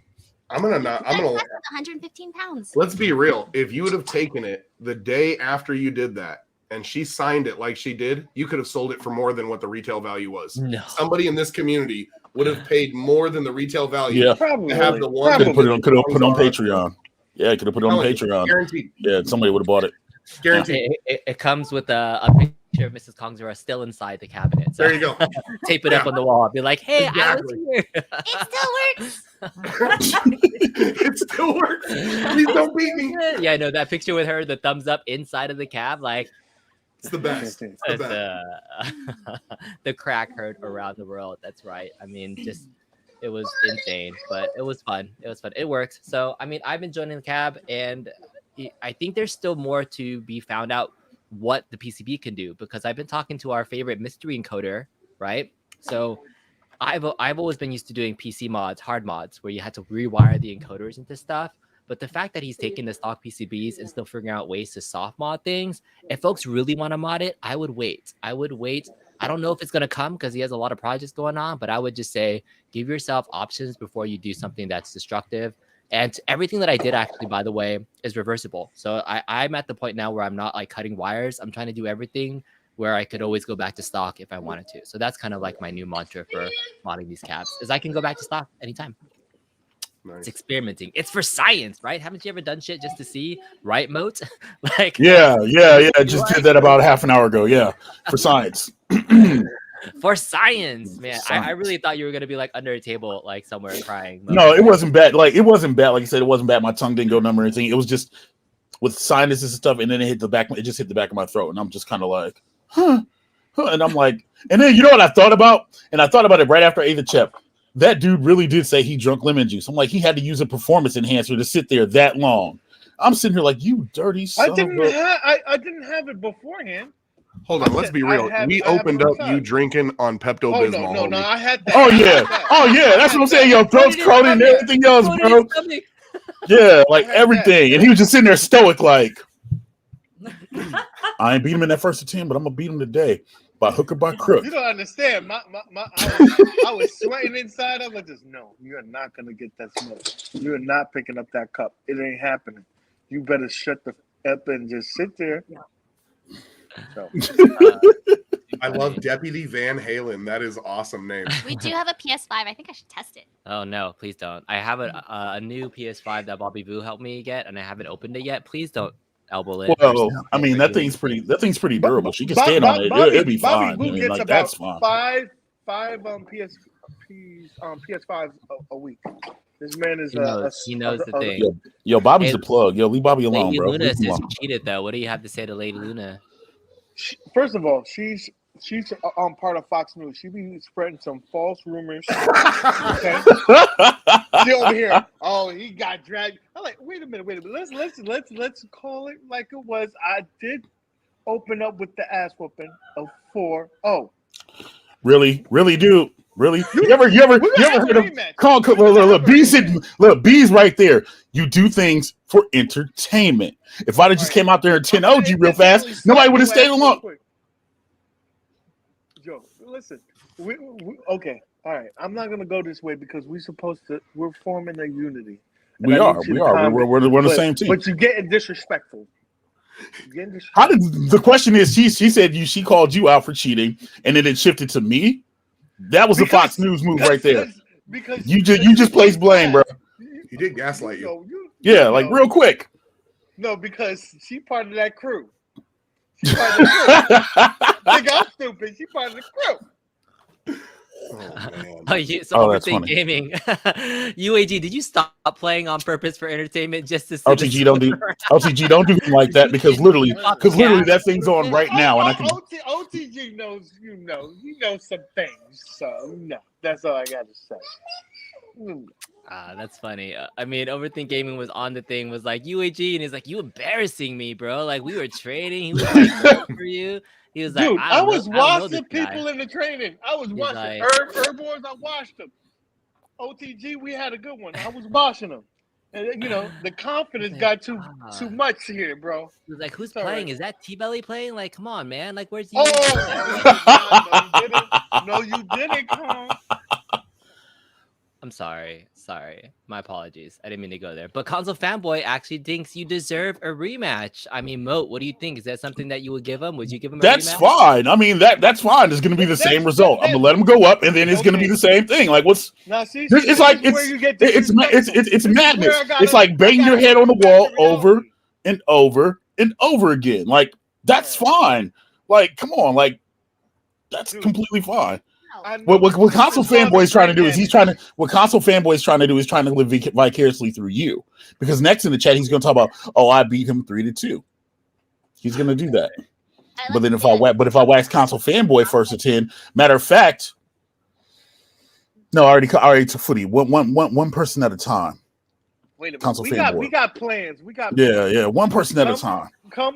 I'm gonna 115 pounds. Let's be real. If you would have taken it the day after you did that, and she signed it like she did, you could have sold it for more than what the retail value was. No. Somebody in this community would have paid more than the retail value. Yeah, Probably. To have the one. could have put it on Patreon. Yeah, could have put it on Patreon. Guaranteed. Yeah, somebody would have bought it. Guaranteed. It comes with a picture of Mrs. Kongzara still inside the cabinet. So There you go. tape it up on the wall. Be like, "Hey, Exactly. I was here." It still works. It still works. Please don't beat me. Yeah, I know that picture with her, the thumbs up inside of the cab, like It's the best. It's the best. the crack heard around the world. That's right. I mean, just it was insane, but it was fun. It was fun. It worked. So I mean, I've been joining the cab, and I think there's still more to be found out what the PCB can do, because I've been talking to our favorite mystery encoder, right? So I've always been used to doing PC mods, hard mods, where you had to rewire the encoders into stuff. But the fact that he's taking the stock PCBs and still figuring out ways to soft mod things, if folks really want to mod it, I would wait. I don't know if it's going to come because he has a lot of projects going on, but I would just say give yourself options before you do something that's destructive. And everything that I did, actually, by the way, is reversible. So I'm at the point now where I'm not like cutting wires. I'm trying to do everything where I could always go back to stock if I wanted to. So that's kind of like my new mantra for modding these cabs, is I can go back to stock anytime. Nice. It's experimenting. It's for science, right? Haven't you ever done shit just to see, right, Moat? Like, Yeah. Just did that about half an hour ago. Yeah, for science. for science, man. Science. I really thought you were gonna be like under a table, like somewhere crying. No, it wasn't bad. Like it wasn't bad. Like you said, it wasn't bad. My tongue didn't go numb or anything. It was just with sinuses and stuff, and then it hit the back. It just hit the back of my throat, and I'm just kind of like, huh. And I'm like, and then you know what I thought about? And I thought about it right after I ate the chip. That dude really did say he drunk lemon juice. I'm like, he had to use a performance enhancer to sit there that long. I'm sitting here like, you dirty son I didn't of a... I didn't have it beforehand. Hold on, let's be real. We opened up you drinking on Pepto Oh Bismol. no, I had that. Oh yeah, that's what I'm saying. Yo, throat's crawling and everything else, bro. Yeah, like everything. And he was just sitting there stoic, like, I ain't beat him in that first attempt, but I'm gonna beat him today by hook or by crook. You don't understand. I was sweating inside. I was just, no, you're not gonna get that smoke. You're not picking up that cup. It ain't happening. You better shut the up and just sit there. So, I love Deputy Van Halen. That is awesome name. We do have a PS5. I think I should test it. Oh no, please don't. I have a new PS5 that Bobby Boo helped me get, and I haven't opened it yet. Please don't elbow it. Well, I mean that thing's pretty durable. She can stand on it. It'll be fine. Bobby I mean, gets like, about that's fine. five PS5s a week. This man is he knows the thing. Yo, Bobby's Hey, the plug. Yo, leave Bobby alone, Lady bro. Luna Leave him says alone. you cheated, though. What do you have to say to Lady Luna? First of all, she's part of Fox News. She be spreading some false rumors. Okay, she over here. Oh, he got dragged. I'm like, wait a minute. Let's call it like it was. I did open up with the ass whooping of 4-0. Really, dude. Really? You ever heard of look, B's right there. You do things for entertainment. If I'd have just came out there and 10-0'd you real fast, nobody would have stayed along. Joe, listen. We okay. All right. I'm not gonna go this way because we're forming a unity. And We I are. need you We to are. comment, We're the same team. But you're getting disrespectful. How did the question is? She said she called you out for cheating, and then it shifted to me. That was the Fox News move right there. Because you just placed blame, bro. He did gaslight you. Yeah, like real quick. No, because she part of that crew. She part of the crew. Think I'm stupid. She part of the crew. Oh, man. That's Overthink funny. Gaming. UAG, did you stop playing on purpose for entertainment just to LTG don't do him like that because literally that thing's on right now, and I can. OTG knows he knows some things, so no, that's all I got to say. That's funny. I mean, Overthink Gaming was on the thing, was like UAG, and he's like, "You embarrassing me, bro. Like we were trading. He was like, for you." He was like, Dude, I was watching people people in the training. I was watching like, Herb I watched them. OTG, we had a good one. I was watching them. And the confidence got too much here, bro. He was like, "Who's Sorry. playing? Is that T-Belly playing? Like, come on, man. Like, where's he?" No, you didn't, Con. I'm sorry. My apologies. I didn't mean to go there. But Console Fanboy actually thinks you deserve a rematch. I mean, Moat, what do you think? Is that something that you would give him? Would you give him a That's rematch? fine. I mean, that's fine. It's going to be the same result. I'm going to let him go up, and then it's going to be the same thing. Like, what's? Now, see, It's like it's madness. It's like banging your head on the wall over and over and over again. Like, that's fine. Like, come on. Like, that's completely fine. What Console Fanboy is trying to do is what Console Fanboy is trying to do is trying to live vicariously through you, because next in the chat he's going to talk about, oh, I beat him 3-2. He's going to do that. But then if I wax Console Fanboy first to 10, matter of fact, no, I already took footy. One person at a time. Wait a Console minute. Fanboy. We got plans. We got Yeah, one person at a time.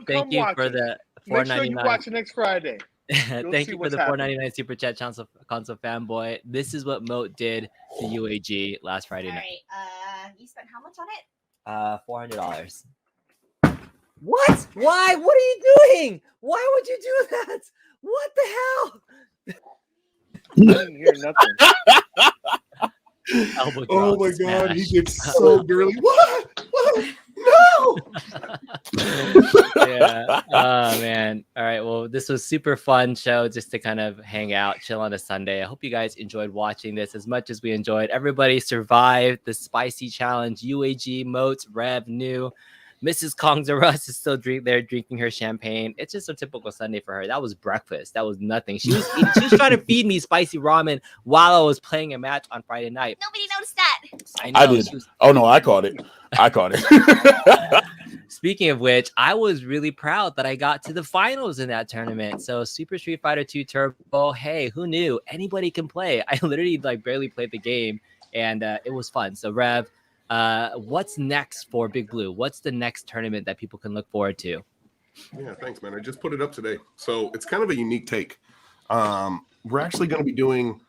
Thank you for the Make sure you $4.99. watch it next Friday. Thank you for the $4.99 super chat, Console Fanboy. This is what Moat did to UAG last Friday night. All right. You spent how much on it? $400. What? Why? What are you doing? Why would you do that? What the hell? I didn't hear nothing. Oh my God, he gets so girly. What? No. Yeah. Oh man. All right. Well, this was super fun show just to kind of hang out, chill on a Sunday. I hope you guys enjoyed watching this as much as we enjoyed. Everybody survived the spicy challenge. UAG, Moats, Rev, New. Mrs. KRU is still drinking her champagne. It's just a typical Sunday for her. That was breakfast. That was nothing. She was trying to feed me spicy ramen while I was playing a match on Friday night. Nobody noticed that. I did. Oh no, I caught it. Speaking of which, I was really proud that I got to the finals in that tournament. So Super Street Fighter 2 Turbo, hey, who knew? Anybody can play. I literally barely played the game, and it was fun. So Rev, what's next for Big Blue? What's the next tournament that people can look forward to? Yeah, thanks, man. I just put it up today. So it's kind of a unique take. We're actually going to be doing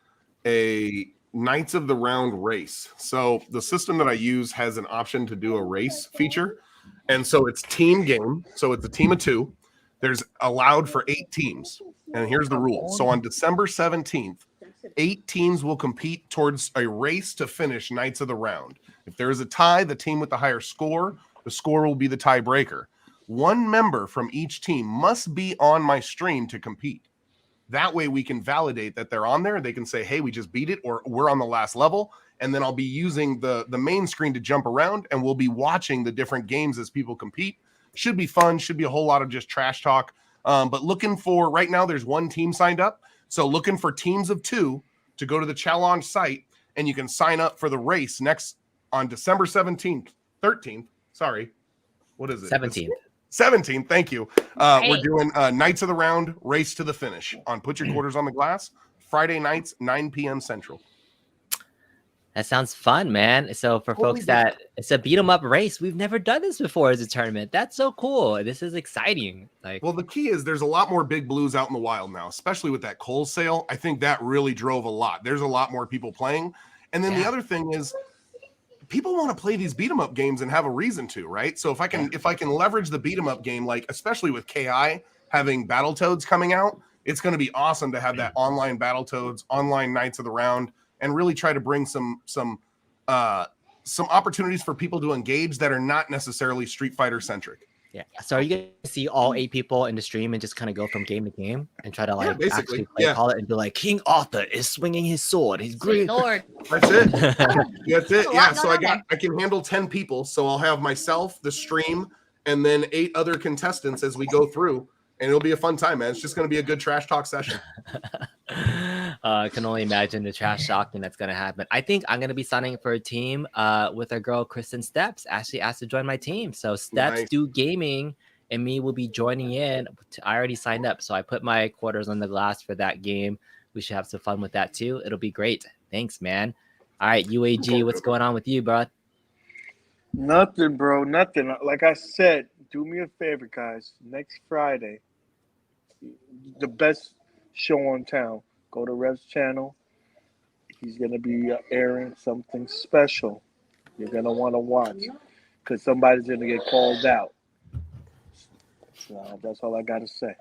a Knights of the Round race. So the system that I use has an option to do a race feature. And so it's team game. So it's a team of 2. There's allowed for 8 teams. And here's the rule. So on December 17th, 8 teams will compete towards a race to finish Knights of the Round. If there is a tie, the team with the higher score, the score will be the tiebreaker. 1 member from each team must be on my stream to compete. That way we can validate that they're on there. They can say, hey, we just beat it, or we're on the last level. And then I'll be using the main screen to jump around, and we'll be watching the different games as people compete. Should be fun. Should be a whole lot of just trash talk. But looking for, right now, there's 1 team signed up. So looking for teams of 2 to go to the challenge site, and you can sign up for the race next on December 13th. Sorry. What is it? 17th. Thank you. We're doing Knights of the Round race to the finish on Put Your Quarters on the Glass, Friday nights, 9 p.m. Central. That sounds fun, man. So for folks that it's a beat 'em up race, we've never done this before as a tournament. That's so cool. This is exciting. Well, the key is there's a lot more Big Blues out in the wild now, especially with that Kohl's sale. I think that really drove a lot. There's a lot more people playing. And then the other thing is people want to play these beat 'em up games and have a reason to, right? So if I can leverage the beat 'em up game, like especially with KI having Battletoads coming out, it's going to be awesome to have that online Battletoads, online Knights of the Round, and really try to bring some opportunities for people to engage that are not necessarily Street Fighter centric. Yeah. So are you gonna see all 8 people in the stream and just kind of go from game to game and try to like basically, actually play call it and be like King Arthur is swinging his sword. He's Sweet great. Lord. That's it. That's it. a lot Yeah. So going on I can handle 10 people. So I'll have myself, the stream, and then 8 other contestants as we go through, and it'll be a fun time, man. It's just going to be a good trash talk session. I can only imagine the trash talking that's gonna happen. I think I'm gonna be signing for a team with our girl Kristen Steps. Ashley asked to join my team. So Steps Nice. do gaming and me will be joining in. I already signed up, so I put my quarters on the glass for that game. We should have some fun with that too. It'll be great. Thanks, man. All right, UAG, what's going on with you, bro? Nothing, bro. Nothing. Like I said, do me a favor, guys. Next Friday, the best show on town. Go to Rev's channel. He's gonna be airing something special. You're gonna want to watch because somebody's gonna get called out. So that's all I gotta say.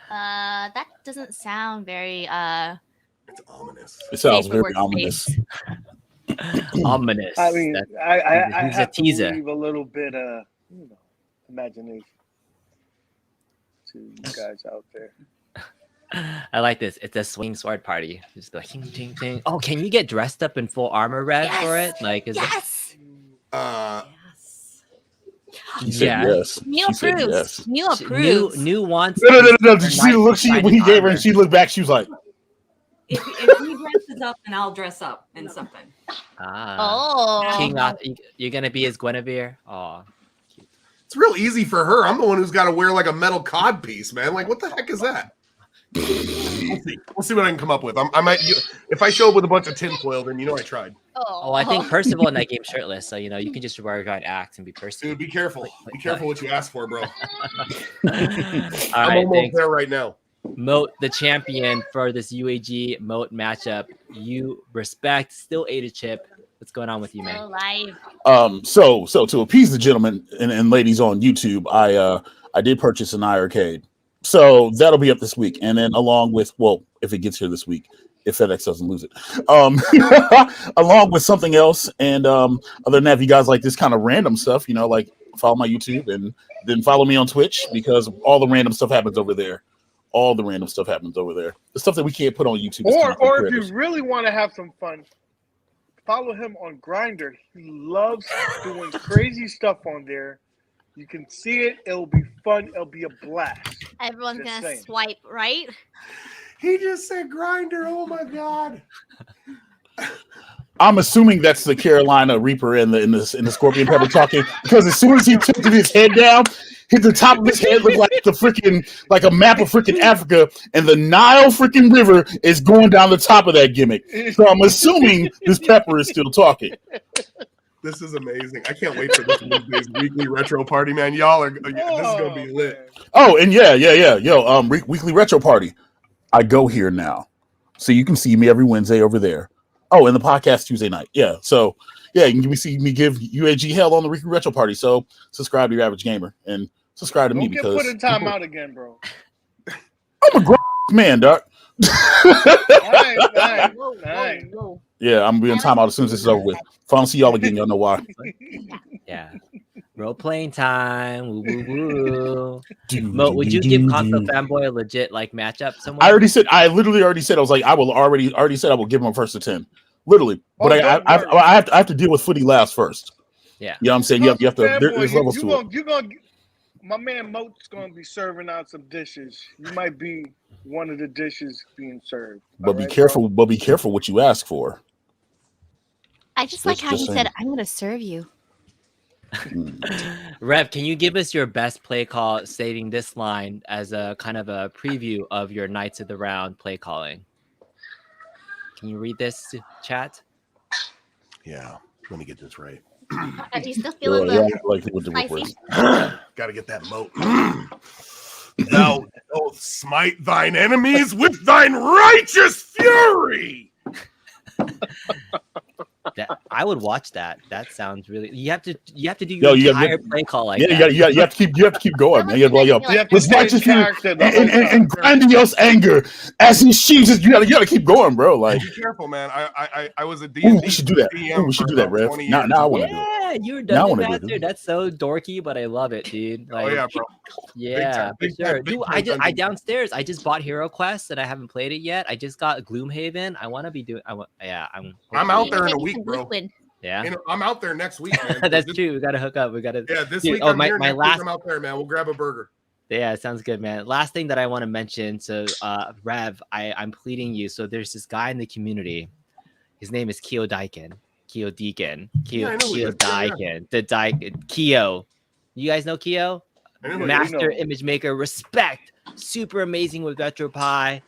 That doesn't sound very It's ominous. It sounds safe for very ominous. workspace. Ominous. I mean, I he's a have to teaser. leave a little bit imagination to you guys out there. I like this. It's a swing sword party. Just like ting, ting, ting. Oh, can you get dressed up in full armor, Rev, for it? Like, is Yes. She said Yeah. yes. New She said approves. yes. New it approves. new wants? No. Did you see the look when he gave her and she looked back? She was like, If he dresses up, then I'll dress up in something. Ah, Oh. King Arthur, you're gonna be his Guinevere. Oh, It's real easy for her. I'm the one who's got to wear like a metal cod piece, man. Like, what the heck is that? We'll see. We'll see what I can come up with. I might. If I show up with a bunch of tinfoil, then you know I tried. oh, I think Percival in that game shirtless, so you know you can just wear a guard act and be Percival. Dude, be careful. Be careful what you ask for, bro. All I'm right, almost thanks. there right now. Moat, the champion for this UAG Moat matchup. You respect, still ate a chip. What's going on with you, Still man? alive. So to appease the gentlemen and ladies on YouTube, I did purchase an Arcade. So that'll be up this week. And then along with, well, if it gets here this week, if FedEx doesn't lose it, along with something else. And other than that, if you guys like this kind of random stuff, you know, like follow my YouTube and then follow me on Twitch because all the random stuff happens over there. All the random stuff happens over there. The stuff that we can't put on YouTube. is content Or if creators. you really want to have some fun, follow him on Grindr. He loves doing crazy stuff on there. You can see it. It'll be fun. It'll be a blast. Everyone's Just gonna saying. swipe, right? He just said grinder. Oh my god. I'm assuming that's the Carolina Reaper and the Scorpion Pepper talking because as soon as he tilted his head down, hit the top of his head looked like the freaking like a map of freaking Africa, and the Nile freaking river is going down the top of that gimmick. So I'm assuming this Pepper is still talking. This is amazing. I can't wait for this weekly retro party, man. Y'all are. This is gonna be lit. Man. Oh, and yeah. Yo, weekly retro party. I go here now, so you can see me every Wednesday over there. Oh, and the podcast Tuesday night. Yeah, so yeah, you can see me give UAG hell on the weekly retro party. So subscribe to Your Average Gamer and subscribe to me Don't get because put in time out again, bro. I'm a grown man, doc. Alright. Whoa. Yeah, I'm being time out as soon as this is over with. If I don't see y'all again, y'all know why. Yeah. Role playing time. Woo, woo, woo. Mo, would you give Console Fanboy a legit like matchup somewhere? I literally already said I was like, I will already said I will give him a first to 10. Literally. But Oh, I have to deal with Footy last first. Yeah. You know what I'm saying? You have to there's levels to it. You gonna my man Moat's gonna be serving out some dishes. You might be one of the dishes being served. But be careful, what you ask for. I just like how Just he saying. said, "I'm gonna serve you." Rev, can you give us your best play call stating this line as a kind of a preview of your Knights of the Round play calling? Can you read this, chat? Yeah. Let me get this right. Are you still feeling Yeah, the like with the spicy? Gotta get that moat. Thou dost smite thine enemies with thine righteous fury. That I would watch that. That sounds really. You have to do Yo, your you entire gotta- play call like yeah, that. you have to keep going, man. You gotta, Someone yo, said You have to let's stay watch in this here character the whole and time. grandiose anger as he sheaves it. You gotta keep going, bro. Like, Be careful, man. I was a ooh, D&D we should do that. DM Ooh, we should for do that, about Rev. 20 Now years. I want to do it. man, you're a Now I dungeon wanna do master. this. That's so dorky, but I love it, dude. Oh yeah, bro. Yeah, time, for big time, sure. big Dude, time I dungeon. downstairs. I just bought Hero Quest and I haven't played it yet. I just got Gloomhaven. I want to be doing. I'm out there in a Maybe week, some bro. liquid. Yeah, You know, I'm out there next week, man. that's This- true. We gotta hook up. We gotta. Yeah, this Dude, week oh, I'm my- here. my Next last- week I'm out there, man. We'll grab a burger. Yeah, sounds good, man. Last thing that I want to mention. So, Rev, I'm pleading you. So there's this guy in the community. His name is Keo Daikin. Yeah, I know who he is. Yeah, yeah. The Daikin. Keo. You guys know Keo? I know who he is. Master know. image maker, respect, super amazing with RetroPie,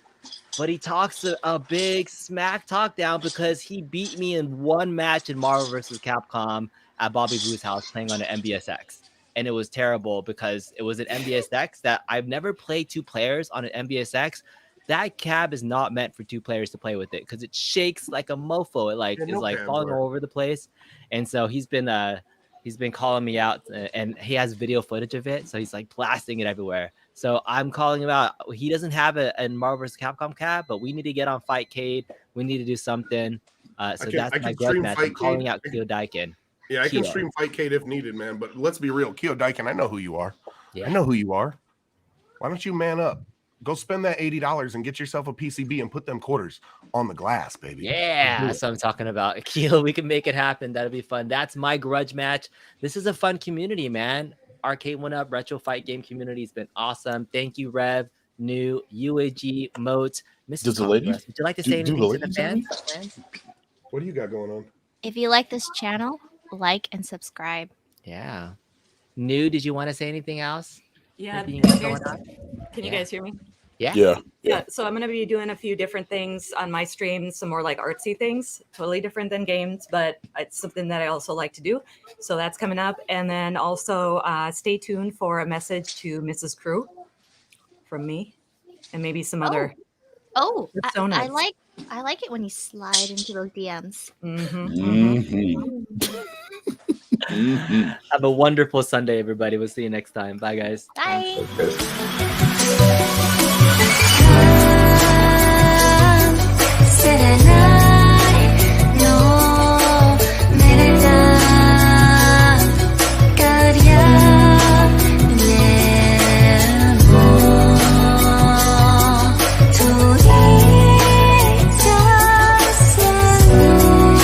but he talks a big smack talk down because he beat me in one match in Marvel vs. Capcom at Bobby Blue's house playing on an MBSX, and it was terrible because it was an MBSX that I've never played 2 players on an MBSX. That cab is not meant for 2 players to play with it because it shakes like a mofo. It like Yeah, is no like cabs falling are. all over the place, and so he's been calling me out, and he has video footage of it, so he's like blasting it everywhere. So I'm calling him out. He doesn't have a Marvel vs. Capcom cab, but we need to get on Fightcade. We need to do something. So I that's can my grudge stream match. I'm calling Fightcade. out Keo Daikin. Yeah, I can Keo. stream Fightcade if needed, man. But let's be real, Keo Daikin, I know who you are. Yeah. I know who you are. Why don't you man up? Go spend that $80 and get yourself a PCB and put them quarters on the glass, baby. Yeah, that's what I'm talking about. Keo, we can make it happen. That'll be fun. That's my grudge match. This is a fun community, man. Arcade1up retro fight game community has been awesome. Thank you, Rev, New, UAG, Moat, Mrs. Does the ladies- Congress. Would you like to do- say do anything the to the ladies fans? What do you got going on? If you like this channel, like and subscribe. Yeah. New, did you want to say anything else? Yeah. Anything you else guys- going on? Can you Yeah. guys hear me? Yeah. Yeah, so I'm going to be doing a few different things on my stream, some more like artsy things, totally different than games, but it's something that I also like to do. So that's coming up. And then also stay tuned for a message to Mrs. KRU from me and maybe some other. Oh, That's so I nice. like it when you slide into those DMs. Mhm. Have a wonderful Sunday, everybody. We'll see you next time. Bye, guys. Bye. Okay.